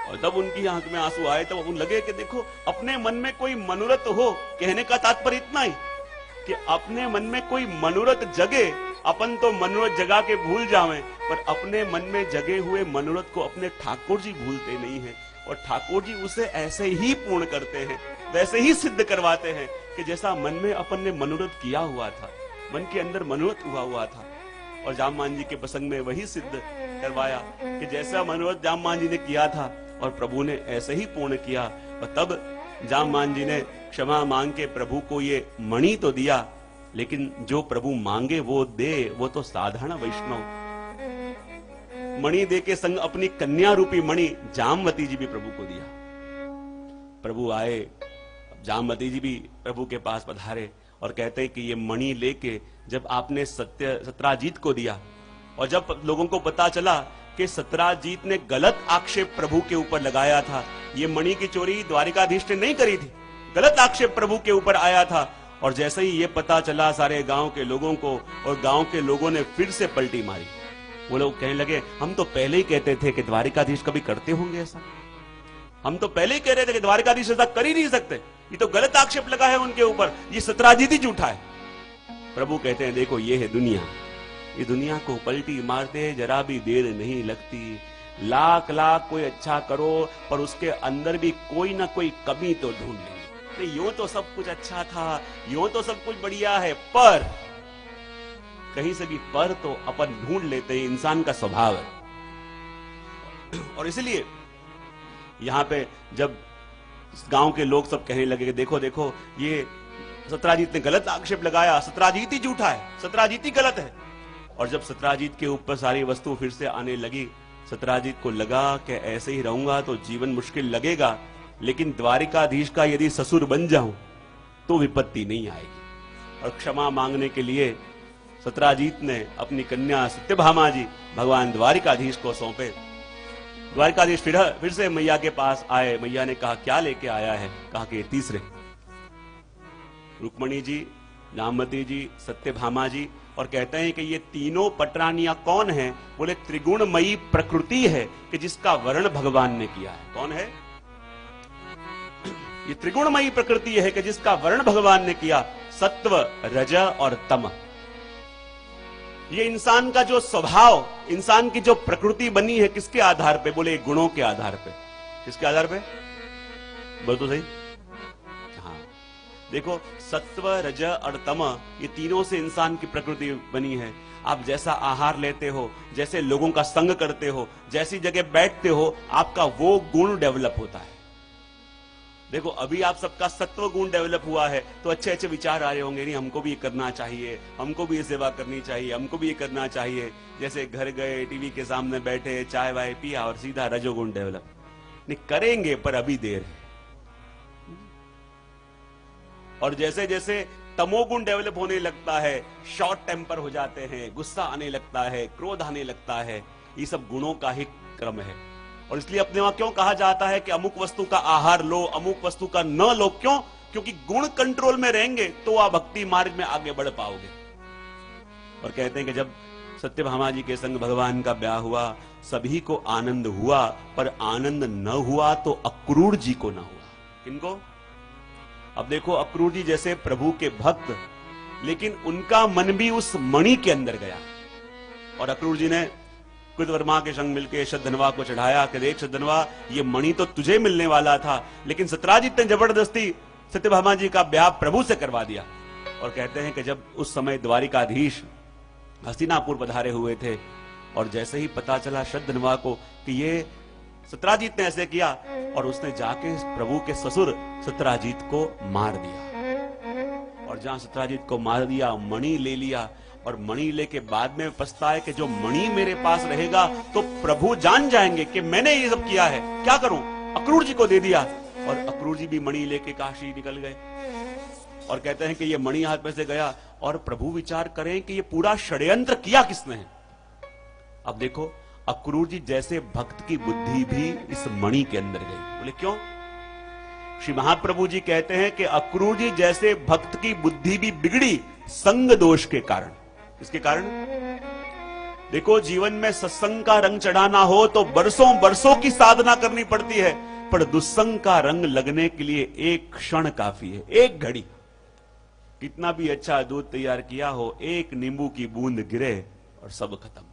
और तब उनकी आंख में आंसू आए, तब उन लगे कि देखो अपने मन में कोई मनोरथ हो। कहने का तात्पर्य इतना ही कि अपने मन में कोई मनोरथ जगे, अपन तो मनोरथ जगा के भूल जावें, पर अपने मन में जगे हुए मनोरथ को अपने ठाकुर जी भूलते नहीं हैं, और ठाकुर जी उसे ऐसे ही पूर्ण करते हैं, वैसे ही सिद्ध करवाते हैं कि जैसा मन में अपन ने मनोरथ किया हुआ था, मन के अंदर मनोरथ हुआ था। और जामवान जी के प्रसंग में वही सिद्ध करवाया कि जैसा मनोरथ जामवान जी ने किया था और प्रभु ने ऐसे ही पूर्ण किया। और तब जामवान जी ने क्षमा मांग के प्रभु को ये मणि तो दिया, लेकिन जो प्रभु मांगे वो दे, वो तो साधारण वैष्णव। मणि दे के संग अपनी कन्या रूपी मणि जामवती जी भी प्रभु को दिया। प्रभु आए, जामवती जी भी प्रभु के पास पधारे और कहते हैं कि ये मणि लेके जब आपने सत्राजीत को दिया, और जब लोगों को पता चला कि सत्राजीत ने गलत आक्षेप प्रभु के ऊपर लगाया था, ये मणि की चोरी द्वारिकाधीश ने नहीं करी थी, गलत आक्षेप प्रभु के ऊपर आया था। और जैसे ही ये पता चला सारे गांव के लोगों को, और गांव के लोगों ने फिर से पलटी मारी। वो लोग कहने लगे हम तो पहले ही कहते थे कि द्वारिकाधीश कभी करते होंगे ऐसा, हम तो पहले ही कह रहे थे कि द्वारिकाधीश ऐसा कर ही नहीं सकते, ये तो गलत आक्षेप लगा है उनके ऊपर, ये सत्राजीत ही झूठा है। प्रभु कहते हैं देखो ये है दुनिया, ये दुनिया को पलटी मारते जरा भी देर नहीं लगती। लाख कोई अच्छा करो, पर उसके अंदर भी कोई ना कोई कमी तो ढूंढ लेंगे। यूं तो सब कुछ अच्छा था, यूं तो सब कुछ बढ़िया है, पर कहीं से भी पर तो अपन ढूंढ लेते हैं, इंसान का स्वभाव है। और इसलिए यहां पे जब गांव के लोग सब कहने लगे कि देखो देखो ये सत्राजीत ने गलत आक्षेप लगाया, सत्राजीत ही झूठा है, सत्राजीत ही गलत है। और जब सत्राजीत के ऊपर सारी वस्तु फिर से आने लगी, सत्राजीत को लगा कि ऐसे ही रहूंगा तो जीवन मुश्किल लगेगा, लेकिन द्वारिकाधीश का यदि ससुर बन जाऊं तो विपत्ति नहीं आएगी। और क्षमा मांगने के लिए सत्राजीत ने अपनी कन्या सत्यभामा जी भगवान द्वारिकाधीश को सौंपे। द्वारिकाधीश फिर से मैया के पास आए। मैया ने कहा क्या लेके आया है? कहा कि तीसरे। रुक्मणी जी, नामवती जी, सत्यभामा जी, और कहते हैं कि ये तीनों पटरानियां कौन हैं? बोले त्रिगुणमयी प्रकृति है कि जिसका वर्ण भगवान ने किया है। कौन है? ये त्रिगुणमयी प्रकृति है कि जिसका वर्ण भगवान ने किया, सत्व, रज और तम। ये इंसान का जो स्वभाव, इंसान की जो प्रकृति बनी है, किसके आधार पे? बोले गुणों के आधार पे। किसके आधार पे? बोल तो सही। हाँ, देखो सत्व, रज और तम, ये तीनों से इंसान की प्रकृति बनी है। आप जैसा आहार लेते हो, जैसे लोगों का संग करते हो, जैसी जगह बैठते हो, आपका वो गुण डेवलप होता है। देखो अभी आप सबका सत्व गुण डेवलप हुआ है तो अच्छे अच्छे विचार आ रहे होंगे, नहीं हमको भी ये करना चाहिए, हमको भी ये सेवा करनी चाहिए, हमको भी ये करना चाहिए। जैसे घर गए, टीवी के सामने बैठे, चाय वाय पिया और सीधा रजोगुण डेवलप। नहीं करेंगे पर अभी देर है। और जैसे जैसे तमोगुण डेवलप होने लगता है, शॉर्ट टेम्पर हो जाते हैं, गुस्सा आने लगता है, क्रोध आने लगता है, ये सब गुणों का ही क्रम है। और इसलिए अपने वहां क्यों कहा जाता है कि अमुक वस्तु का आहार लो, अमुक वस्तु का न लो? क्यों? क्योंकि गुण कंट्रोल में रहेंगे तो आप भक्ति मार्ग में आगे बढ़ पाओगे। और कहते हैं कि जब सत्यभामा जी के संग भगवान का ब्याह हुआ, सभी को आनंद हुआ, पर आनंद न हुआ तो अक्रूर जी को न हुआ। किनको? अब देखो अक्रूर जी जैसे प्रभु के भक्त, लेकिन उनका मन भी उस मणि के अंदर गया। और अक्रूर जी ने कृतवर्मा के संग मिलकर शतधनवा को चढ़ाया कि देख शतधनवा, ये मणि तो तुझे मिलने वाला था, लेकिन सत्राजीत ने जबरदस्ती सत्यभामा जी का ब्याह प्रभु से करवा दिया। और कहते हैं कि जब उस समय द्वारिकाधीश हस्तिनापुर पधारे हुए थे, और जैसे ही पता चला शतधनवा को कि ये सत्राजीत ने ऐसे किया, और उसने जाके प्रभु के ससुर सत्राजीत को मार दिया। और जहां सत्राजीत को मार दिया, मणि ले लिया, और मणि लेके बाद में पछताए कि जो मणि मेरे पास रहेगा तो प्रभु जान जाएंगे कि मैंने ये सब किया है, क्या करूं? अक्रूर जी को दे दिया, और अक्रूर जी भी मणि लेके काशी निकल गए। और कहते हैं कि ये मणि हाथ में से गया, और प्रभु विचार करें कि ये पूरा षड्यंत्र किया किसने है। अब देखो अक्रूर जी जैसे भक्त की बुद्धि भी इस मणि के अंदर गई। बोले क्यों? श्री महाप्रभु जी कहते हैं कि अक्रूर जी जैसे भक्त की बुद्धि भी बिगड़ी संग दोष के कारण। इसके कारण देखो जीवन में सत्संग का रंग चढ़ाना हो तो बरसों बरसों की साधना करनी पड़ती है, पर दुस्संग का रंग लगने के लिए एक क्षण काफी है, एक घड़ी। कितना भी अच्छा दूध तैयार किया हो, एक नींबू की बूंद गिरे और सब खत्म।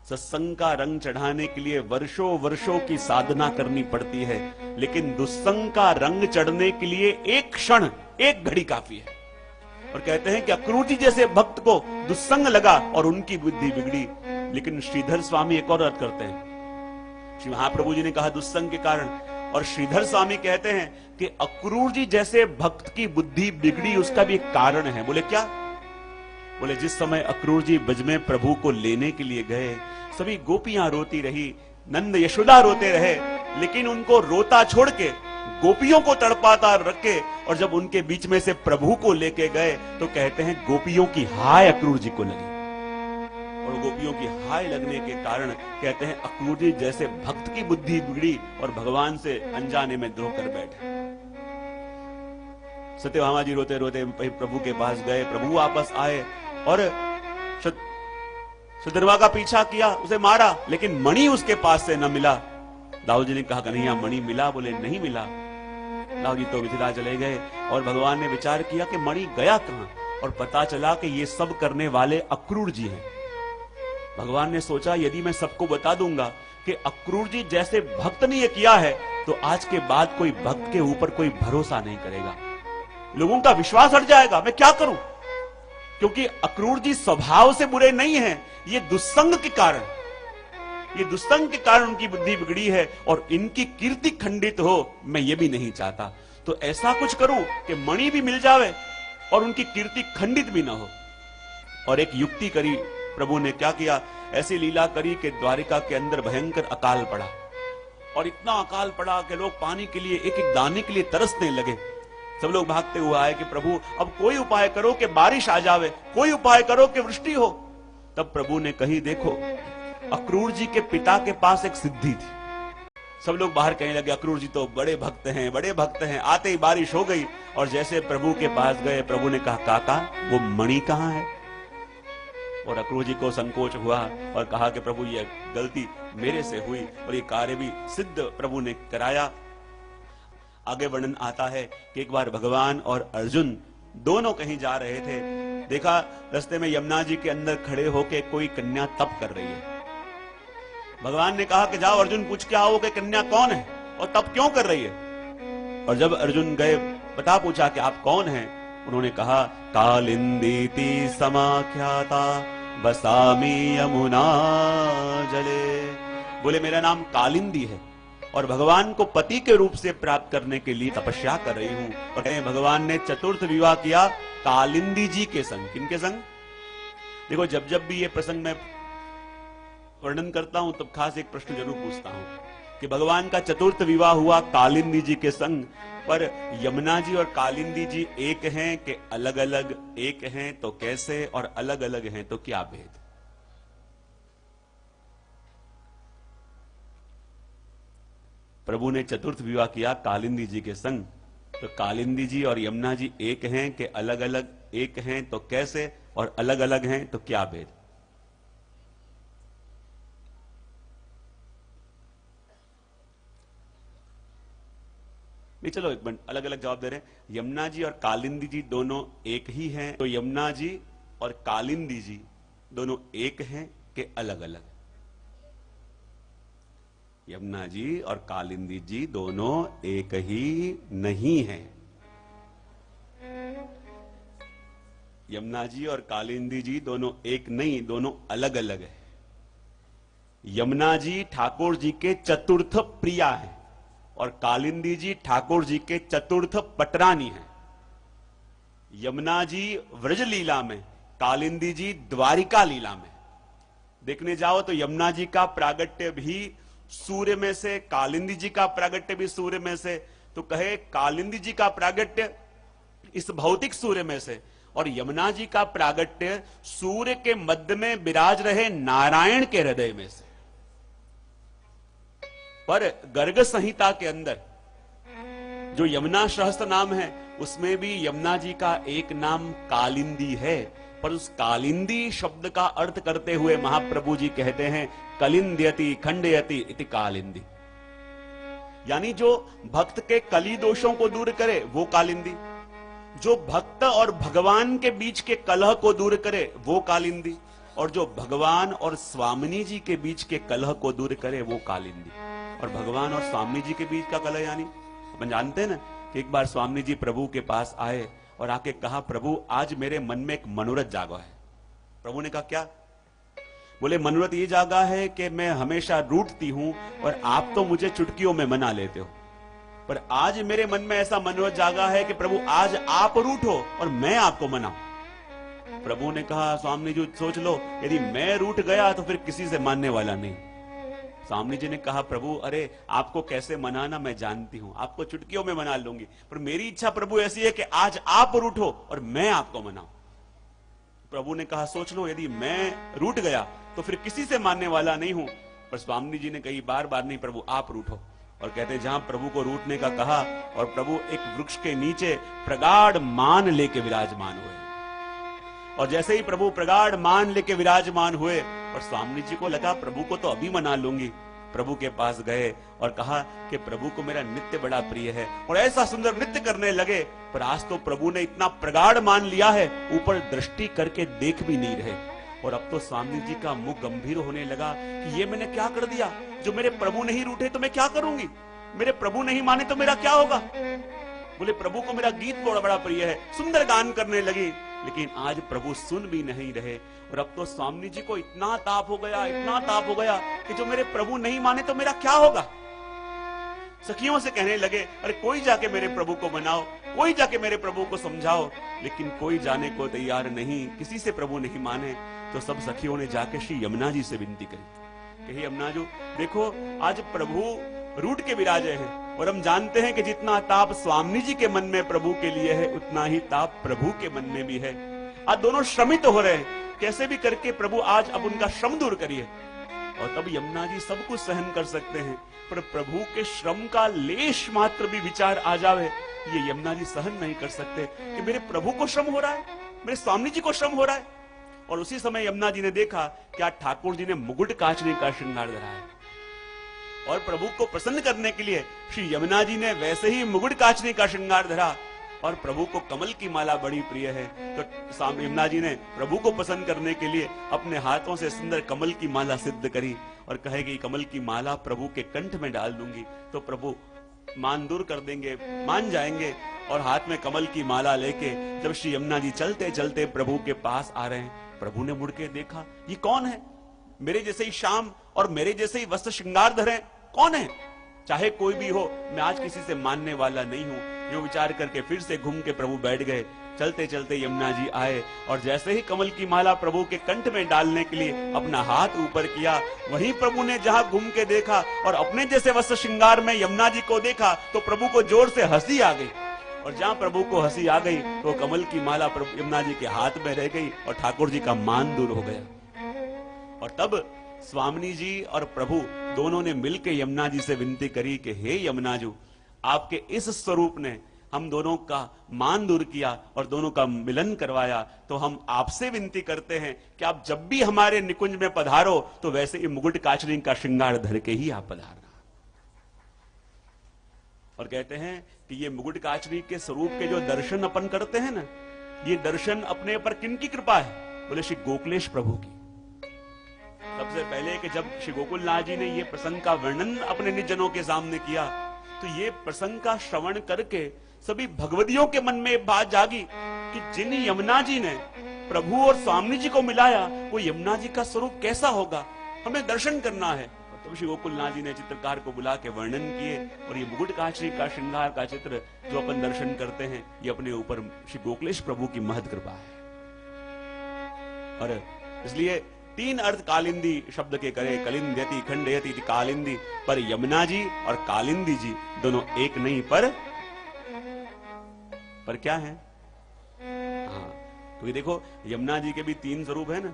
सत्संग का रंग चढ़ाने के लिए वर्षों वर्षों की साधना करनी पड़ती है, लेकिन दुस्संग का रंग चढ़ने के लिए एक क्षण, एक घड़ी काफी है। और कहते हैं कि अक्रूर जी जैसे भक्त को दुस्संग लगा और उनकी बुद्धि बिगड़ी। लेकिन श्रीधर स्वामी एक और अर्थ करते हैं। श्री महाप्रभु जी ने कहा दुस्संग के कारण, और श्रीधर स्वामी कहते हैं कि अक्रूर जी जैसे भक्त की बुद्धि बिगड़ी उसका भी एक कारण है। बोले क्या? बोले जिस समय अक्रूर जी ब्रज में प्रभु को लेने के लिए गए, सभी गोपियां रोती रही, नंद यशोदा रोते रहे, लेकिन उनको रोता छोड़ के गोपियों को तड़पाता रखे, और जब उनके बीच में से प्रभु को लेके गए तो कहते हैं गोपियों की हाय अक्रूर जी को लगी। और गोपियों की हाय लगने के कारण कहते हैं अक्रूर जी जैसे भक्त की बुद्धि बिगड़ी और भगवान से अनजाने में द्रोह कर बैठे। सत्यभामा जी रोते रोते प्रभु के पास गए, प्रभु वापस आए और शतधनवा का पीछा किया, उसे मारा, लेकिन मणि उसके पास से न मिला। दाऊ जी ने कहा कन्हैया मणि मिला? बोले नहीं मिला। दाऊ जी तो विचरा चले गए, और भगवान ने विचार किया कि मणि गया कहां, और पता चला कि ये सब करने वाले अक्रूर जी हैं। भगवान ने सोचा यदि मैं सबको बता दूंगा कि अक्रूर जी जैसे भक्त ने ये किया है, तो आज के बाद कोई भक्त के ऊपर कोई भरोसा नहीं करेगा, लोगों का विश्वास हट जाएगा। मैं क्या करूं? क्योंकि अक्रूर जी स्वभाव से बुरे नहीं हैं, ये दुस्संग के कारण। ये दुस्संग के कारण उनकी बुद्धि बिगड़ी है और इनकी कीर्ति खंडित हो, मैं ये भी नहीं चाहता। तो ऐसा कुछ करूं कि मणि भी मिल जावे और उनकी कीर्ति खंडित भी ना हो। और एक युक्ति करी प्रभु ने। क्या किया? ऐसी लीला करी कि द्वारिका के अंदर भयंकर अकाल पड़ा, और इतना अकाल पड़ा कि लोग पानी के लिए, एक एक दाने के लिए तरसने लगे। सब लोग भागते हुए आए कि प्रभु अब कोई उपाय करो कि बारिश आ जावे, कोई उपाय करो कि वृष्टि हो। तब प्रभु ने कही, देखो अक्रूर जी के पिता के पास एक सिद्धि थी। सब लोग बाहर कहने लगे अक्रूर जी तो बड़े भक्त हैं, बड़े भक्त हैं। आते ही बारिश हो गई, और जैसे प्रभु के पास गए, प्रभु ने कहा, काका वो मणि कहां है? और अक्रूर जी को संकोच हुआ और कहा कि प्रभु ये गलती मेरे से हुई, और ये कार्य भी सिद्ध प्रभु ने कराया। आगे वर्णन आता है कि एक बार भगवान और अर्जुन दोनों कहीं जा रहे थे। देखा रास्ते में यमुना जी के अंदर खड़े होके कोई कन्या तप कर रही है। भगवान ने कहा कि जाओ अर्जुन पूछ के आओ कि कन्या कौन है और तप क्यों कर रही है। और जब अर्जुन गए, बता पूछा कि आप कौन हैं, उन्होंने कहा, कालिंदीति समाख्याता बसामी यमुना जले। बोले मेरा नाम कालिंदी है और भगवान को पति के रूप से प्राप्त करने के लिए तपस्या कर रही हूं। और भगवान ने चतुर्थ विवाह किया कालिंदी जी के संग। किनके संग? देखो जब जब भी ये प्रसंग में वर्णन करता हूं तब खास एक प्रश्न जरूर पूछता हूं कि भगवान का चतुर्थ विवाह हुआ कालिंदी जी के संग, पर यमुना जी और कालिंदी जी एक हैं कि अलग अलग? एक हैं तो कैसे, और अलग अलग हैं तो क्या भेद? प्रभु ने चतुर्थ विवाह किया कालिंदी जी के संग, तो कालिंदी जी और यमुना जी एक हैं कि अलग अलग? एक हैं तो कैसे, और अलग अलग हैं तो क्या भेद? नहीं चलो एक मिनट, अलग अलग जवाब दे रहे हैं। यमुना जी और कालिंदी जी दोनों एक ही हैं, तो यमुना जी और कालिंदी जी दोनों एक हैं कि अलग अलग? यमुना जी और कालिंदी जी दोनों एक ही नहीं हैं। यमुना जी और कालिंदी जी दोनों एक नहीं, दोनों अलग अलग है। यमुना जी ठाकुर जी के चतुर्थ प्रिया हैं और कालिंदी जी ठाकुर जी के चतुर्थ पटरानी हैं। यमुना जी व्रज लीला में, कालिंदी जी द्वारिका लीला में। देखने जाओ तो यमुना जी का प्रागट्य भी सूर्य में से, कालिंदी जी का प्रागट्य भी सूर्य में से। तो कहे कालिंदी जी का प्रागट्य इस भौतिक सूर्य में से, और यमुना जी का प्रागट्य सूर्य के मध्य में विराज रहे नारायण के हृदय में से। पर गर्ग संहिता के अंदर जो यमुना सहस्त्र नाम है उसमें भी यमुना जी का एक नाम कालिंदी है, पर उस कालिंदी शब्द का अर्थ करते हुए महाप्रभु जी कहते हैं कलिंद्यति खंडयति इति कालिंदी। यानी जो भक्त के कली दोषों को दूर करे वो कालिंदी, जो भक्त और भगवान के बीच के कलह को दूर करे वो कालिंदी, और जो भगवान और स्वामिनी जी के बीच के कलह को दूर करे वो कालिंदी। और भगवान और स्वामी जी के बीच का कलह यानी अपन जानते हैं ना कि एक बार स्वामी जी प्रभु के पास आए और आके कहा, प्रभु आज मेरे मन में एक मनोरथ जागा है। प्रभु ने कहा क्या? बोले मनोरथ ये जागा है कि मैं हमेशा रूठती हूं और आप तो मुझे चुटकियों में मना लेते हो, पर आज मेरे मन में ऐसा मनोरथ जागा है कि प्रभु आज आप रूठो और मैं आपको मनाऊं। प्रभु ने कहा, स्वामी जी सोच लो, यदि मैं रूठ गया तो फिर किसी से मानने वाला नहीं। स्वामी जी ने कहा, प्रभु अरे आपको कैसे मनाना मैं जानती हूं, आपको चुटकियों में मना लूंगी, पर मेरी इच्छा प्रभु ऐसी है कि आज आप रूठो और मैं आपको मनाऊं। प्रभु ने कहा, सोच लो, यदि मैं रूठ गया तो फिर किसी से मानने वाला नहीं हूं। पर स्वामी जी ने कही बार बार नहीं, प्रभु आप रूठो। और कहते जहां प्रभु को रूठने का कहा और प्रभु एक वृक्ष के नीचे प्रगाढ़ मान लेके विराजमान हुए, और जैसे ही प्रभु प्रगाढ़ मान लेके विराजमान हुए और स्वामी जी को लगा प्रभु को तो अभी मना लूंगी, प्रभु के पास गए और कहा कि प्रभु को मेरा नृत्य बड़ा प्रिय है, और ऐसा सुंदर नृत्य करने लगे। पर आज तो प्रभु ने इतना प्रगाढ़ मान लिया है, ऊपर दृष्टि करके देख भी नहीं रहे। और अब तो स्वामी जी का मुख गंभीर होने लगा कि ये मैंने क्या कर दिया, जो मेरे प्रभु नहीं रूठे तो मैं क्या करूंगी, मेरे प्रभु नहीं माने तो मेरा क्या होगा। बोले प्रभु को मेरा गीत बड़ा प्रिय है, सुंदर गान करने लगी। लेकिन आज प्रभु सुन भी नहीं रहे। और अब तो स्वामी जी को इतना ताप हो गया, इतना ताप हो गया कि जो मेरे प्रभु नहीं माने तो मेरा क्या होगा। सखियों से कहने लगे, अरे कोई जाके मेरे प्रभु को मनाओ, कोई जाके मेरे प्रभु को समझाओ। लेकिन कोई जाने को तैयार नहीं, किसी से प्रभु नहीं माने। तो सब सखियों ने जाके श्री यमुना जी से विनती करी कि हे यमुना जी, देखो आज प्रभु रूठ के विराजे हैं और हम जानते हैं कि जितना ताप स्वामी जी के मन में प्रभु के लिए है, उतना ही ताप प्रभु के मन में भी है। आज दोनों श्रमित हो रहे हैं, कैसे भी करके प्रभु आज अब उनका श्रम दूर करिए। और तब यमुना जी सब कुछ सहन कर सकते हैं, पर प्रभु के श्रम का लेश मात्र भी विचार आ जावे, ये यमुना जी सहन नहीं कर सकते कि मेरे प्रभु को श्रम हो रहा है, मेरे स्वामी जी को श्रम हो रहा है। और उसी समय यमुना जी ने देखा कि आज ठाकुर जी ने मुकुट कांचने का श्रृंगार धरा है। और प्रभु को प्रसन्न करने के लिए श्री यमुना जी ने वैसे ही मुकुट कांचने का श्रृंगार धरा। और प्रभु को कमल की माला बड़ी प्रिय है, तो यमुना जी ने प्रभु को प्रसन्न करने के लिए अपने हाथों से सुंदर कमल की माला सिद्ध करी और कहे कि कमल की माला प्रभु के कंठ में डाल दूंगी तो प्रभु मान दूर कर देंगे, मान जाएंगे। और हाथ में कमल की माला लेके जब श्री यमुना जी चलते चलते प्रभु के पास आ रहे हैं, प्रभु ने मुड़ के देखा, ये कौन है, मेरे जैसे ही शाम और मेरे जैसे ही वस्त्र श्रृंगार धरे, कौन है, चाहे कोई भी हो, मैं आज किसी से मानने वाला नहीं हूं। यो विचार करके फिर से घूम के प्रभु बैठ गए। चलते चलते यमुना जी आए और जैसे ही कमल की माला प्रभु के कंठ में डालने के लिए अपना हाथ ऊपर किया, वहीं प्रभु ने जहां घूम के देखा और अपने जैसे वस्त्र श्रृंगार में यमुना जी को देखा तो प्रभु को जोर से हंसी आ गई। और जहां प्रभु को हंसी आ गई तो कमल की माला यमुना जी के हाथ में रह गई और ठाकुर जी का मान दूर हो गया। और तब स्वामी जी और प्रभु दोनों ने मिलकर यमुना जी से विनती करी कि हे यमुना जी, आपके इस स्वरूप ने हम दोनों का मान दूर किया और दोनों का मिलन करवाया, तो हम आपसे विनती करते हैं कि आप जब भी हमारे निकुंज में पधारो तो वैसे ही मुकुट कांचनी का श्रृंगार धर के ही आप पधारना। और कहते हैं कि ये मुकुट कांचनी के स्वरूप के जो दर्शन अपन करते हैं ना, ये दर्शन अपने पर किनकी कृपा है? बोले श्री गोकुलेश प्रभु की। सबसे पहले कि जब श्री गोकुलनाथ जी ने ये प्रसंग का वर्णन अपने निज जनों के सामने किया तो ये प्रसंग का श्रवण करके सभी भगवदियों के मन में बात जागी कि जिन यमुना जी ने प्रभु और स्वामी जी को मिलाया वो यमुना जी का स्वरूप कैसा होगा, हमें दर्शन करना है। तो श्री गोकुलनाथ जी ने चित्रकार को बुला के वर्णन किए और ये मुकुट कांचनी का श्रृंगार का चित्र जो अपन दर्शन करते हैं, ये अपने ऊपर श्री गोकुलेश प्रभु की महत कृपा है। और इसलिए तीन अर्थ कालिंदी शब्द के करे, कलिंद्यति खंडयति कालिंदी, पर यमुना जी और कालिंदी जी दोनों एक नहीं पर क्या है? हाँ, तो ये देखो यमुना जी के भी तीन स्वरूप है ना।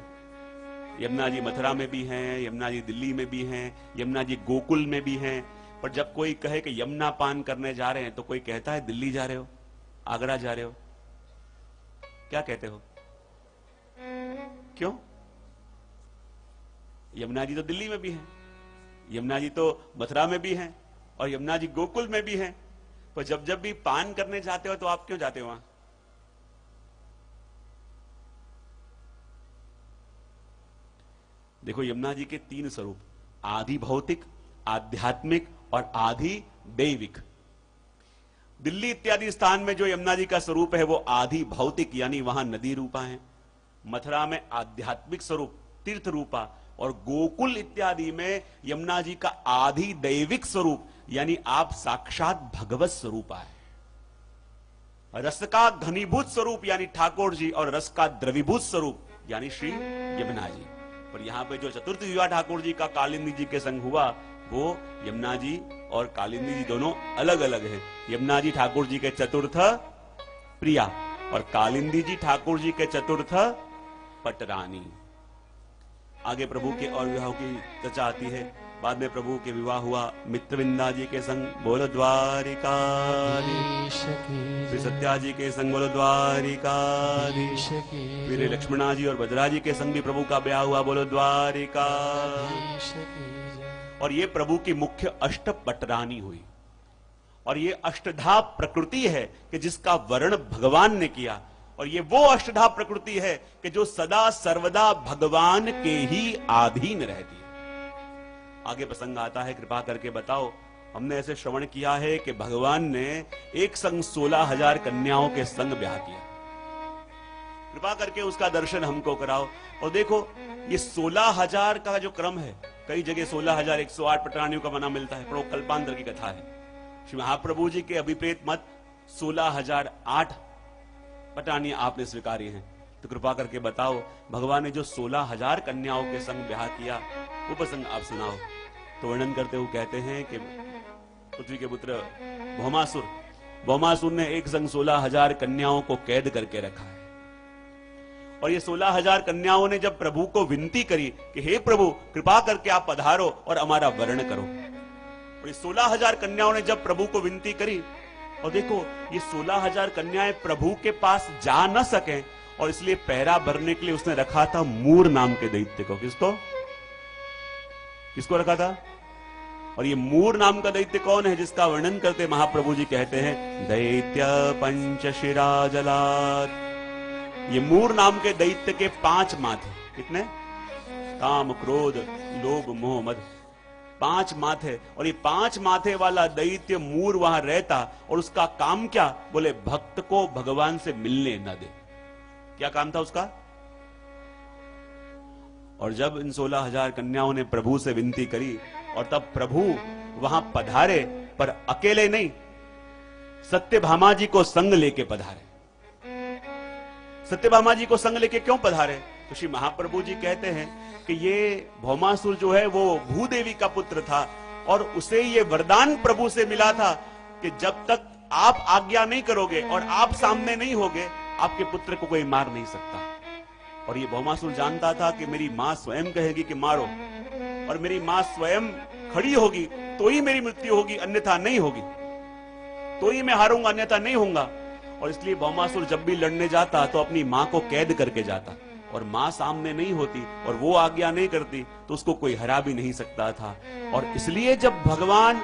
यमुना जी मथुरा में भी हैं, यमुना जी दिल्ली में भी हैं, यमुना जी गोकुल में भी हैं। पर जब कोई कहे कि यमुना पान करने जा रहे हैं तो कोई कहता है दिल्ली जा रहे हो, आगरा जा रहे हो, क्या कहते हो? क्यों? यमुना जी तो दिल्ली में भी हैं, यमुना जी तो मथुरा में भी हैं और यमुना जी गोकुल में भी हैं। पर जब भी पान करने जाते हो तो आप क्यों जाते हो वहां? देखो यमुना जी के तीन स्वरूप, आदि भौतिक, आध्यात्मिक और आदि दैविक। दिल्ली इत्यादि स्थान में जो यमुना जी का स्वरूप है वो आदि भौतिक यानी वहां नदी रूपा है, मथुरा में आध्यात्मिक स्वरूप तीर्थ रूपा, और गोकुल इत्यादि में यमुना जी का आदि दैविक स्वरूप यानी आप साक्षात भगवत स्वरूपा है। रस का घनीभूत स्वरूप यानी ठाकुर जी और रस का द्रवीभूत स्वरूप यानी श्री यमुना जी। पर यहां पे जो चतुर्थ विवाह ठाकुर जी का कालिंदी जी के संग हुआ वो यमुना जी और कालिंदी जी दोनों अलग अलग हैं। यमुना जी ठाकुर जी के चतुर्थ प्रिया और कालिंदी जी ठाकुर जी के चतुर्थ पटरानी। आगे प्रभु के और विवाह की चर्चा आती है। बाद में प्रभु के विवाह हुआ मित्रविंदा जी के संग, बोलो द्वारिका, फिर सत्या जी के संग बोलो द्वारिका, फिर लक्ष्मणा जी और भद्रा जी के संग भी प्रभु का ब्याह हुआ, बोलो द्वारिका। और ये प्रभु की मुख्य अष्ट पटरानी हुई। और ये अष्टधा प्रकृति है कि जिसका वर्ण भगवान ने किया, और ये वो अष्टधा प्रकृति है कि जो सदा सर्वदा भगवान के ही अधीन रहती है। आगे प्रसंग आता है, कृपा करके बताओ, हमने ऐसे श्रवण किया है कि भगवान ने एक संग 16,000 कन्याओं के संग ब्याह किया। कृपा करके उसका दर्शन हमको कराओ। और देखो ये 16,000 का जो क्रम है, कई जगह 16,108 पटरानियों का बना मिलता है, पर वो कल्पांतर की कथा है। श्री महाप्रभु जी के अभिप्रेत मत 16,008 पटरानी आपने स्वीकारी हैं। तो कृपा करके बताओ भगवान ने जो 16,000 कन्याओं के संग ब्याह किया वो प्रसंग आप सुनाओ। तो वर्णन करते हुए कहते हैं कि पृथ्वी के पुत्र भौमासुर ने एक संग 16,000 कन्याओं को कैद करके रखा है। और ये 16,000 कन्याओं ने जब प्रभु को विनती करी कि हे प्रभु कृपा करके आप पधारो और हमारा वर्ण करो, और ये 16,000 कन्याओं ने जब प्रभु को विनती करी, और देखो ये 16,000 कन्याएं प्रभु के पास जा न सके, और इसलिए पहरा भरने के लिए उसने रखा था मूर नाम के दैत्य को। किसको रखा था? और ये मूर नाम का दैत्य कौन है जिसका वर्णन करते महाप्रभु जी कहते हैं दैत्य पंचशिरा जलात। ये मूर नाम के दैत्य के 5 माथे। कितने? काम, क्रोध, लोभ, मोह, मद, 5 माथे। और ये 5 माथे वाला दैत्य मूर वहां रहता, और उसका काम क्या? बोले भक्त को भगवान से मिलने न दे। क्या काम था उसका? और जब इन 16,000 कन्याओं ने प्रभु से विनती करी, और तब प्रभु वहां पधारे, पर अकेले नहीं, सत्यभामा जी को संग लेके पधारे। सत्यभामा जी को संग लेके क्यों पधारे? तो श्री महाप्रभु जी कहते हैं कि ये भौमासुर जो है वो भूदेवी का पुत्र था, और उसे ये वरदान प्रभु से मिला था कि जब तक आप आज्ञा नहीं करोगे और आप सामने नहीं होगे, आपके पुत्र को कोई मार नहीं सकता। और ये भौमासुर जानता था कि मेरी मां स्वयं कहेगी कि मारो, और मेरी मां स्वयं खड़ी होगी तो ही मेरी मृत्यु होगी, अन्यथा नहीं होगी। तो ही मैं हारूंगा, अन्यथा नहीं होऊंगा। और इसलिए भौमासुर जब भी लड़ने जाता तो अपनी मां को कैद करके जाता, और मां सामने नहीं होती और वो आज्ञा नहीं करती तो उसको कोई हरा भी नहीं सकता था। और इसलिए जब भगवान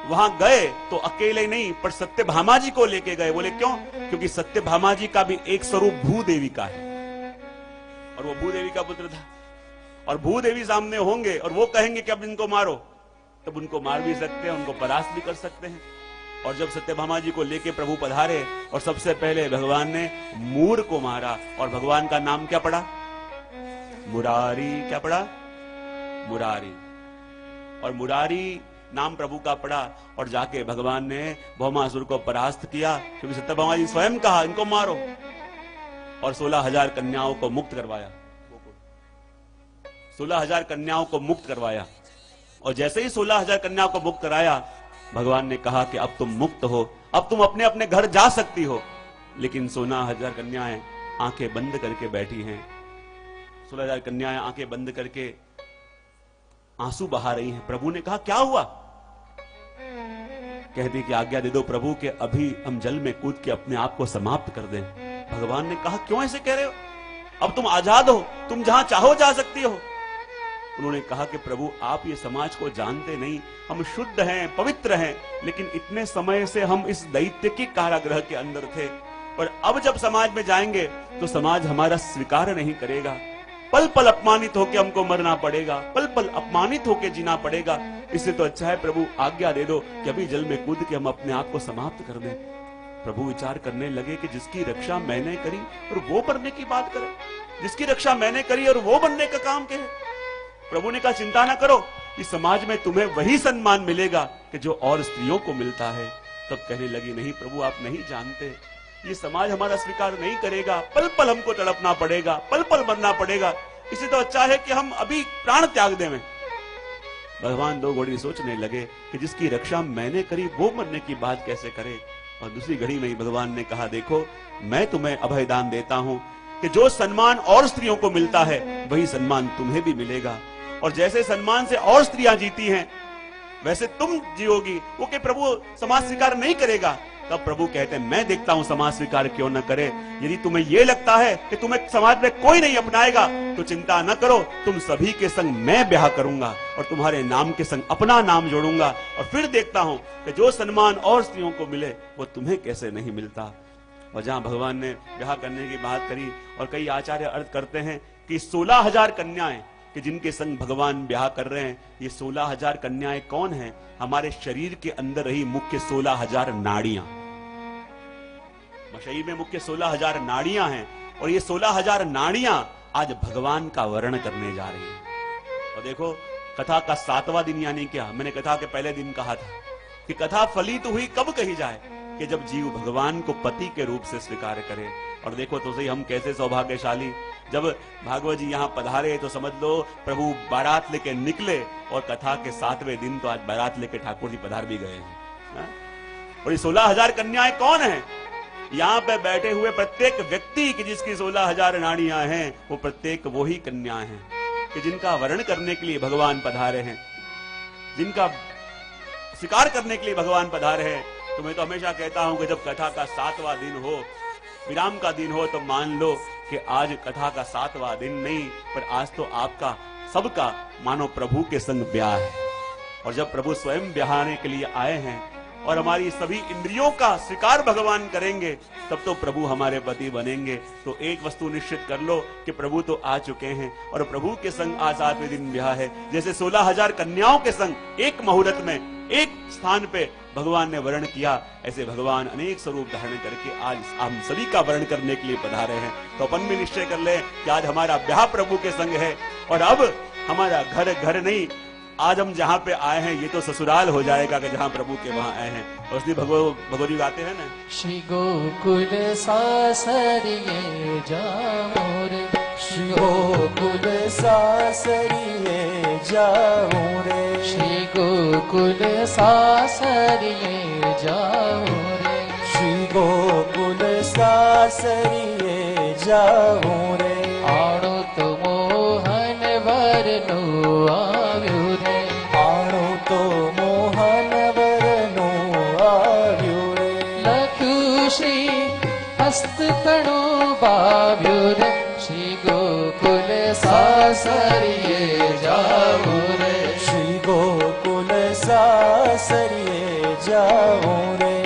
वहां गए तो अकेले नहीं, पर सत्यभामा जी को लेके गए। बोले क्यों? क्योंकि सत्यभामा जी का भी एक स्वरूप भूदेवी का है, और वो भूदेवी का पुत्र था। और भूदेवी सामने होंगे और वो कहेंगे कि अब इनको मारो, तब उनको मार भी सकते हैं, उनको परास्त भी कर सकते हैं। और जब सत्यभामा जी को लेके प्रभु पधारे, और सबसे पहले भगवान ने मूर को मारा, और भगवान का नाम क्या पड़ा? मुरारी। क्या पड़ा? मुरारी। और मुरारी नाम प्रभु का पड़ा, और जाके भगवान ने भौमासुर को परास्त किया, क्योंकि सत्यभामा जी स्वयं कहा इनको मारो, और 16,000 कन्याओं को मुक्त करवाया। 16,000 कन्याओं को मुक्त करवाया। और जैसे ही 16,000 कन्याओं को मुक्त कराया, भगवान ने कहा कि अब तुम मुक्त हो, अब तुम अपने अपने घर जा सकती हो। लेकिन 16,000 कन्याएं आंखें बंद करके बैठी हैं। 16,000 कन्याएं आंखें बंद करके आंसू बहा रही हैं। प्रभु ने कहा क्या हुआ? कहती कि आज्ञा दे दो प्रभु के अभी हम जल में कूद के अपने आप को समाप्त कर दें। भगवान ने कहा क्यों ऐसे कह रहे हो? अब तुम आजाद हो, तुम जहां चाहो जा सकती हो। उन्होंने कहा कि प्रभु आप ये समाज को जानते नहीं, हम शुद्ध हैं, पवित्र हैं, लेकिन इतने समय से हम इस दैत्य के कारागृह के अंदर थे, पर अब जब समाज में जाएंगे तो समाज हमारा स्वीकार नहीं करेगा। पल पल अपमानित होकर हमको मरना पड़ेगा, पल पल अपमानित होकर जीना पड़ेगा। इससे तो अच्छा है प्रभु आज्ञा दे दो कि अभी जल में कूद के हम अपने आप को समाप्त कर दें। प्रभु विचार करने लगे कि जिसकी रक्षा मैंने करी और वो बनने की बात करे, जिसकी रक्षा मैंने करी और वो बनने का काम क्या है? प्रभु ने कहा चिंता ना करो, इस समाज में तुम्हें वही सम्मान मिलेगा कि जो और स्त्रियों को मिलता है। तब कहने लगी नहीं प्रभु आप नहीं जानते, ये समाज हमारा स्वीकार नहीं करेगा, पल पल हमको तड़पना पड़ेगा, पल पल मरना पड़ेगा। इससे तो अच्छा है कि हम अभी प्राण त्याग दें। भगवान दो घड़ी सोचने लगे कि जिसकी रक्षा मैंने करी वो मरने की बात कैसे करे। और दूसरी घड़ी में ही भगवान ने कहा देखो मैं तुम्हें अभयदान देता हूं कि जो सम्मान और स्त्रियों को मिलता है वही सम्मान तुम्हें भी मिलेगा। और जैसे सम्मान से और स्त्रियां जीती हैं वैसे तुम जियोगी। वो कि प्रभु समाज स्वीकार नहीं करेगा। तब प्रभु कहते हैं मैं देखता हूं समाज स्वीकार क्यों न करे। यदि तुम्हें यह लगता है कि तुम्हें समाज में कोई नहीं अपनाएगा तो चिंता न करो, तुम सभी के संग मैं ब्याह करूंगा और तुम्हारे नाम के संग अपना नाम जोड़ूंगा, और फिर देखता हूं कि जो सम्मान और स्त्रियों को मिले वो तुम्हें कैसे नहीं मिलता। और जहां भगवान ने ब्याह करने की बात करी, और कई आचार्य अर्थ करते हैं कि 16,000 कन्याएं कि जिनके संग भगवान ब्याह कर रहे हैं, ये 16,000 कन्याएं कौन हैं? हमारे शरीर के अंदर रही मुख्य 16,000 नाड़ियां। शरीर में मुख्य 16,000 नाड़ियां हैं, और ये 16,000 नाड़ियां आज भगवान का वर्ण करने जा रही है। और देखो कथा का 7वां दिन यानी क्या, मैंने कथा के पहले दिन कहा था कि कथा फलित हुई कब कही जाए, कि जब जीव भगवान को पति के रूप से स्वीकार करे। और देखो तो सही हम कैसे सौभाग्यशाली, जब भागवत जी यहाँ पधारे तो समझ लो प्रभु बारात लेके निकले और कथा के 7वें दिन तो आज बारात लेके ठाकुर जी पधार भी गए हैं। हाँ? और ये 16,000 कन्याएं कौन है? यहाँ पे बैठे हुए प्रत्येक व्यक्ति की जिसकी 16,000 नाड़ियां हैं, वो प्रत्येक वो ही कन्याएं हैं कि जिनका वर्ण करने के लिए भगवान पधारे हैं, जिनका स्वीकार करने के लिए भगवान पधारे हैं। तो मैं तो हमेशा कहता हूं कि जब कथा का 7वां दिन हो, विराम का दिन हो, तो मान लो कि आज कथा का 7वां दिन नहीं, पर आज तो आपका सबका मानो प्रभु के संग ब्याह है। और जब प्रभु स्वयं ब्याहने के लिए आए हैं और हमारी सभी इंद्रियों का स्वीकार भगवान करेंगे, तब तो प्रभु हमारे पति बनेंगे। तो एक वस्तु निश्चित कर लो कि प्रभु तो आ चुके हैं और प्रभु के संग आज 7वें दिन ब्याह है। जैसे 16,000 कन्याओं के संग एक मुहूर्त में एक स्थान पे भगवान ने वर्ण किया, ऐसे भगवान अनेक स्वरूप धारण करके आज हम सभी का वर्ण करने के लिए पधारे हैं। तो अपन भी निश्चय कर ले कि आज हमारा ब्याह प्रभु के संग है और अब हमारा घर घर नहीं, आज हम जहाँ पे आए हैं ये तो ससुराल हो जाएगा कि जहाँ प्रभु के वहां आए हैं। और इसलिए भगवत जी गाते हैं ना, श्री गोकुल सासरिये जाऊं रे, श्री गोकुल सासरिये जाऊं रे, श्री गोकुल सासरिये जाऊं रे, श्री गोकुल सासरिये जाऊं रे। आणो तो मोहन वरनो आव्यो रे, आणो तो मोहन वरनो आव्यो रे, लख्यु श्री हस्तकणो बाव्यो रे, श्री गोकुल सासरिये जाऊं रे, श्री गोकुल सासरिये जाऊं रे।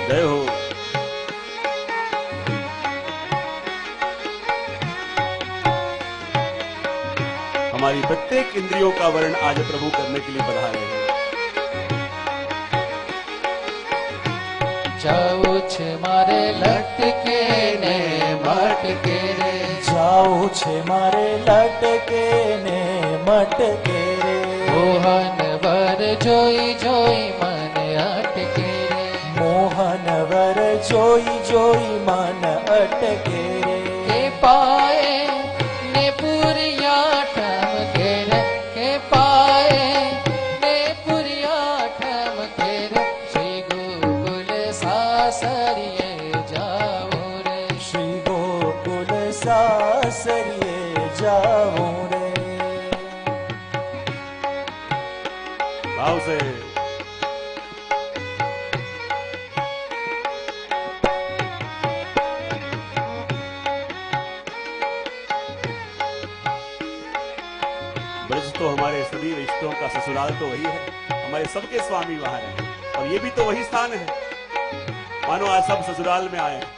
जय हो। हमारी प्रत्येक इंद्रियों का वर्ण आज प्रभु करने के लिए पधारे हैं। जाओ छे मारे लटके ने मटके रे, जाऊं छे मारे लटके ने मटके रे, मोहन वर जोई जोई मन अटके रे, मोहन वर जोई जोई मन अटके रे, के पाए ने पुरिया ठमके रे, के पाए ने पुरिया ठमके रे, श्री गोकुल सासरिये जाऊं रे, श्री गोकुल सासरिये जाऊं रे। भाव से ब्रज तो हमारे सभी रिश्तों का ससुराल तो वही है, हमारे सबके स्वामी वहां है और ये भी तो वही स्थान है, मानो आज सब ससुराल में आए हैं।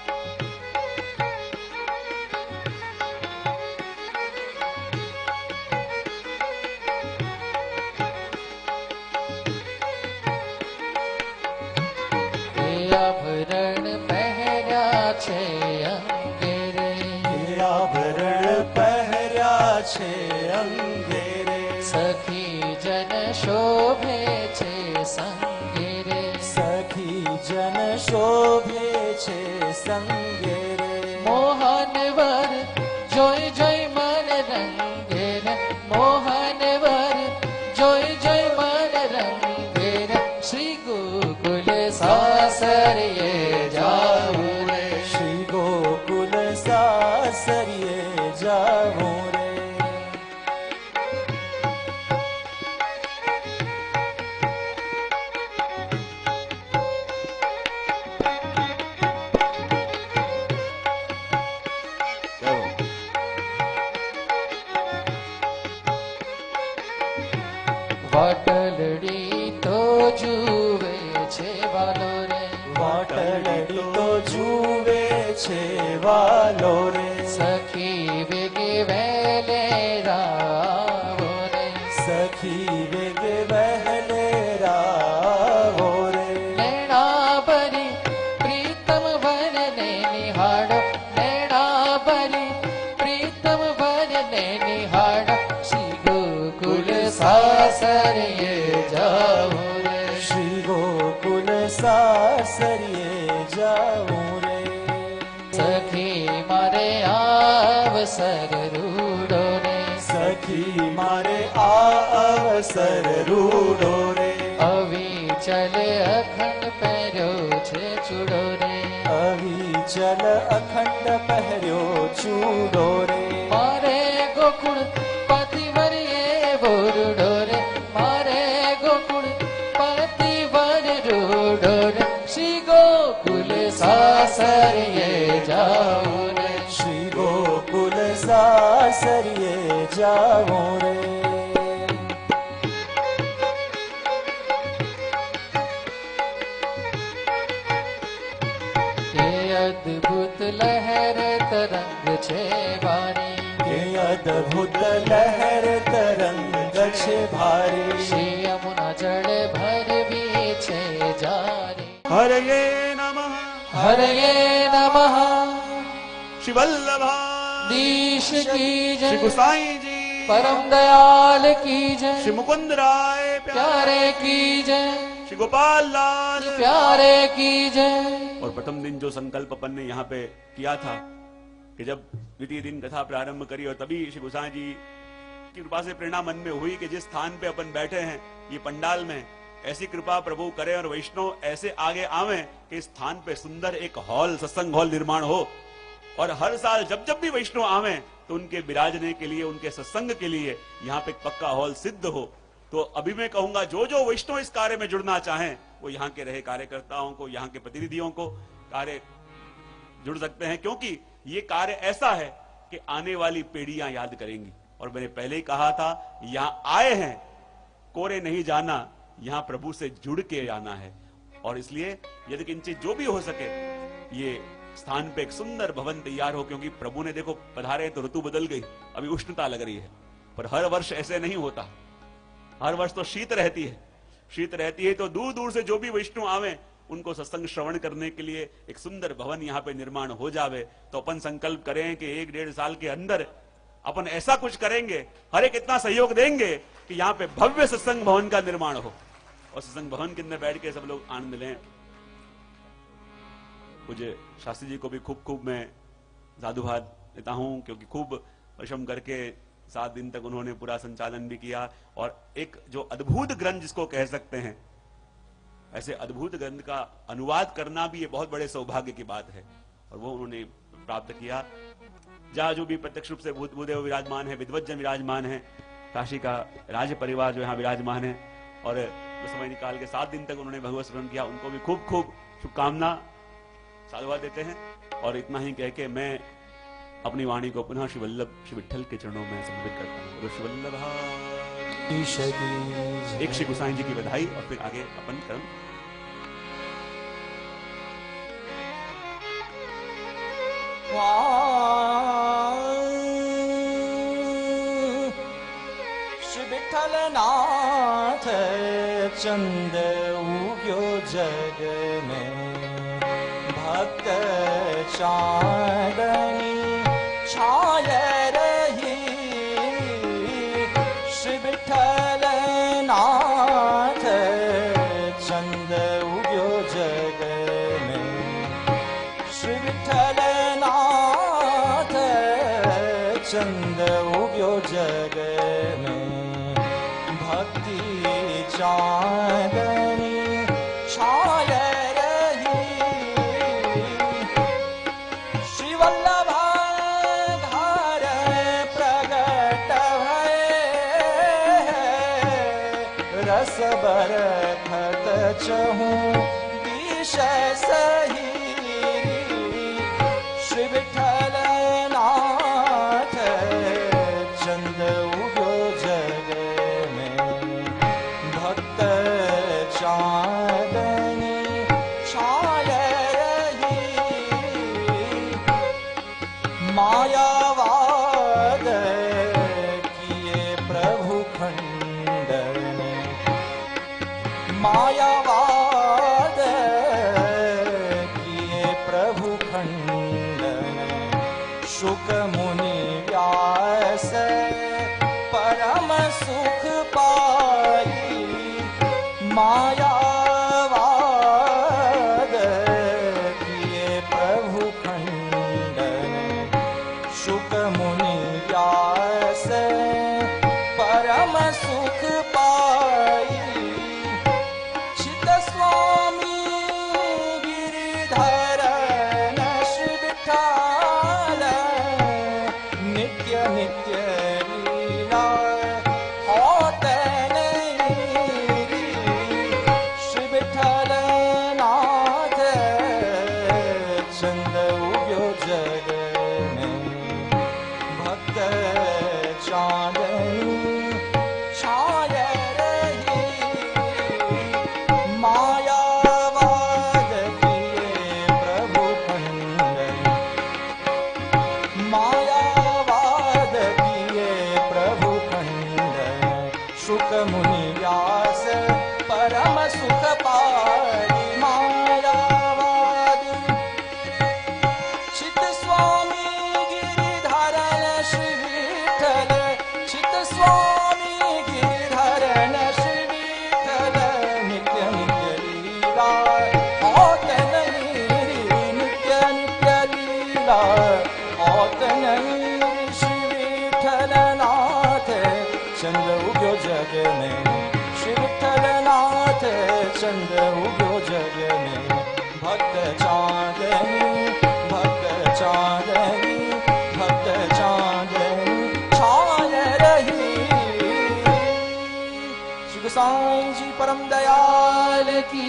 आभरण पहरा छे अंगे रे, ये आभरण पहर्या छे अंगे रे, सखी जन शोभे छे संगे रे, सखी जन शोभे छे संगे रे, मोहन वर जोई जोई मन रंगे रे, मोहन वर जोई जोई मन रंगे रे, श्री गोकुल सासरिये जाऊं रे, श्री गोकुल सासरिये जाऊं रे। जय हो। वाटलड़ी तो जुवे छे वालो रे, वाटलड़ी तो जुवे छे वालो रे, सखी वेगे वेले रावो रे, सखी वेग वहले रावो रे, लेना बरी प्रीतम સાસરીએ જાઉં રે. સખી મારે અવસર રૂડો રે, સખી મારે આ અવસર રૂડો રે. અવિચલ અખંડ પહેર્યો છે ચૂડો રે, અવિચલ અખંડ પહેર્યો ચૂડો રે. મારે ગોકુળ પતિવરીએ બોરડો રે, મારે ગોકુળ પતિવર રૂડો રે, શ્રી ગોકુલ સાસરીએ જાઉં રે. શ્રી ગોકુલ સાસરીએ જાઉં રે. એ અદ્ભુત લહેર તરંગ છે વારી, કે અદભુત લહેર તરંગ છે ભારી. શ્રી યમુના જળ ભરવી છે જારી. હરયે નમઃ હરયે નમઃ શ્રી વલ્લભા દીશ કી જય, શ્રી ગુસાઈજી પરમ દયાલ કી જય, श्री मुकुंद राय प्यारे की जय, श्री गोपाल लाल। प्यारे की जय। और प्रथम दिन जो संकल्प अपन ने यहाँ पे किया था कि जब द्वितीय दिन कथा प्रारंभ करी और तभी श्री गोसाई जी की कृपा से प्रेरणा मन में हुई कि जिस स्थान पे अपन बैठे हैं ये पंडाल में ऐसी कृपा प्रभु करे और वैष्णव ऐसे आगे आवे कि इस स्थान पे सुंदर एक हॉल सत्संग हॉल निर्माण हो और हर साल जब जब भी वैष्णव आवे तो उनके विराजने के लिए उनके सत्संग के लिए यहाँ पे एक पक्का हॉल सिद्ध हो। तो अभी मैं कहूंगा जो जो वैष्णव इस कार्य में जुड़ना चाहें वो यहाँ के रहे कार्यकर्ताओं को, यहाँ के प्रतिनिधियों को कार्य जुड़ सकते हैं, क्योंकि ये कार्य ऐसा है कि आने वाली पीढ़ियां याद करेंगी। और मैंने पहले ही कहा था यहाँ आए हैं कोरे नहीं जाना, यहाँ प्रभु से जुड़ के आना है। और इसलिए यदि किंचित जो भी हो सके ये स्थान पे एक सुंदर भवन तैयार हो, क्योंकि प्रभु ने देखो पधारे तो ऋतु बदल गई, अभी उष्णता लग रही है, पर हर वर्ष ऐसे नहीं होता। हर वर्ष तो शीत रहती है, शीत रहती है तो दूर दूर से जो भी वैष्णव आवे उनको सत्संग श्रवण करने के लिए एक सुंदर भवन यहाँ पे निर्माण हो जावे। तो अपन संकल्प करें कि 1-1.5 साल के अंदर अपन ऐसा कुछ करेंगे, हर एक इतना सहयोग देंगे कि यहाँ पे भव्य सत्संग भवन का निर्माण हो और सत्संग भवन के अंदर बैठ के सब लोग आनंद लें। मुझे शास्त्री जी को भी खूब खूब मैं साधुवाद देता हूं, क्योंकि खूब परिश्रम करके 7 दिन तक उन्होंने पूरा संचालन भी किया और एक जो अद्भुत ग्रंथ जिसको कह सकते हैं, ऐसे अद्भुत ग्रंथ का अनुवाद करना भी ये बहुत बड़े सौभाग्य की बात है और वो उन्होंने प्राप्त किया। जहां जो भी प्रत्यक्ष रूप से भूदेव विराजमान है, विद्वज्जन विराजमान है, काशी का राज परिवार जो यहाँ विराजमान है और जो समय निकाल के 7 दिन तक उन्होंने भगवत स्मरण किया, उनको भी खूब खूब शुभकामना साधुवाद देते हैं। और इतना ही कह के मैं अपनी वाणी को पुनः श्री वल्लभ श्री विठ्ठल के चरणों में समर्पित करता हूँ। तो श्री वल्लभ एक श्री गोसाई जी की बधाई और फिर आगे अपन कर्म। श्री विठ्ठल नाथ चंद उग्यो जग में, भक्त चांदनी छाय रही। श्री विठ्ठल नाथ चंद उग्यो जग में, श्री विठ्ठल नाथ चंद उग्यो जग में, भक्ति चांदनी छाय रही। श्री वल्लभ घर प्रगट भय, रस बरखत चहूँ दिश सही। श्री विठ्ठल नाथ चंद उग्यो जग में, भक्त चांदनी छाय रही। मायावाद किए प्रभु खंडन, मायावाद किए प्रभु खंडन। शुक मुनि व्यास परम सुख पाई, मायावाद सुख पाई मायावाद चित स्वामी गिरिधरण श्री विठ्ठल चित स्वामी गिरिधरण श्री विठ्ठल नित्य नित्य लीला होत नहीं नित्य नित्य लीला होत नहीं श्री विठ्ठल नाथ चंद्र उग्यो जग में श्री विठ्ठल नाथ चंद्र उग्यो जग में भक्त चांदनी भक्त चांदनी भक्त चांदनी छाय रही। श्री गोसाई जी परम दयाल की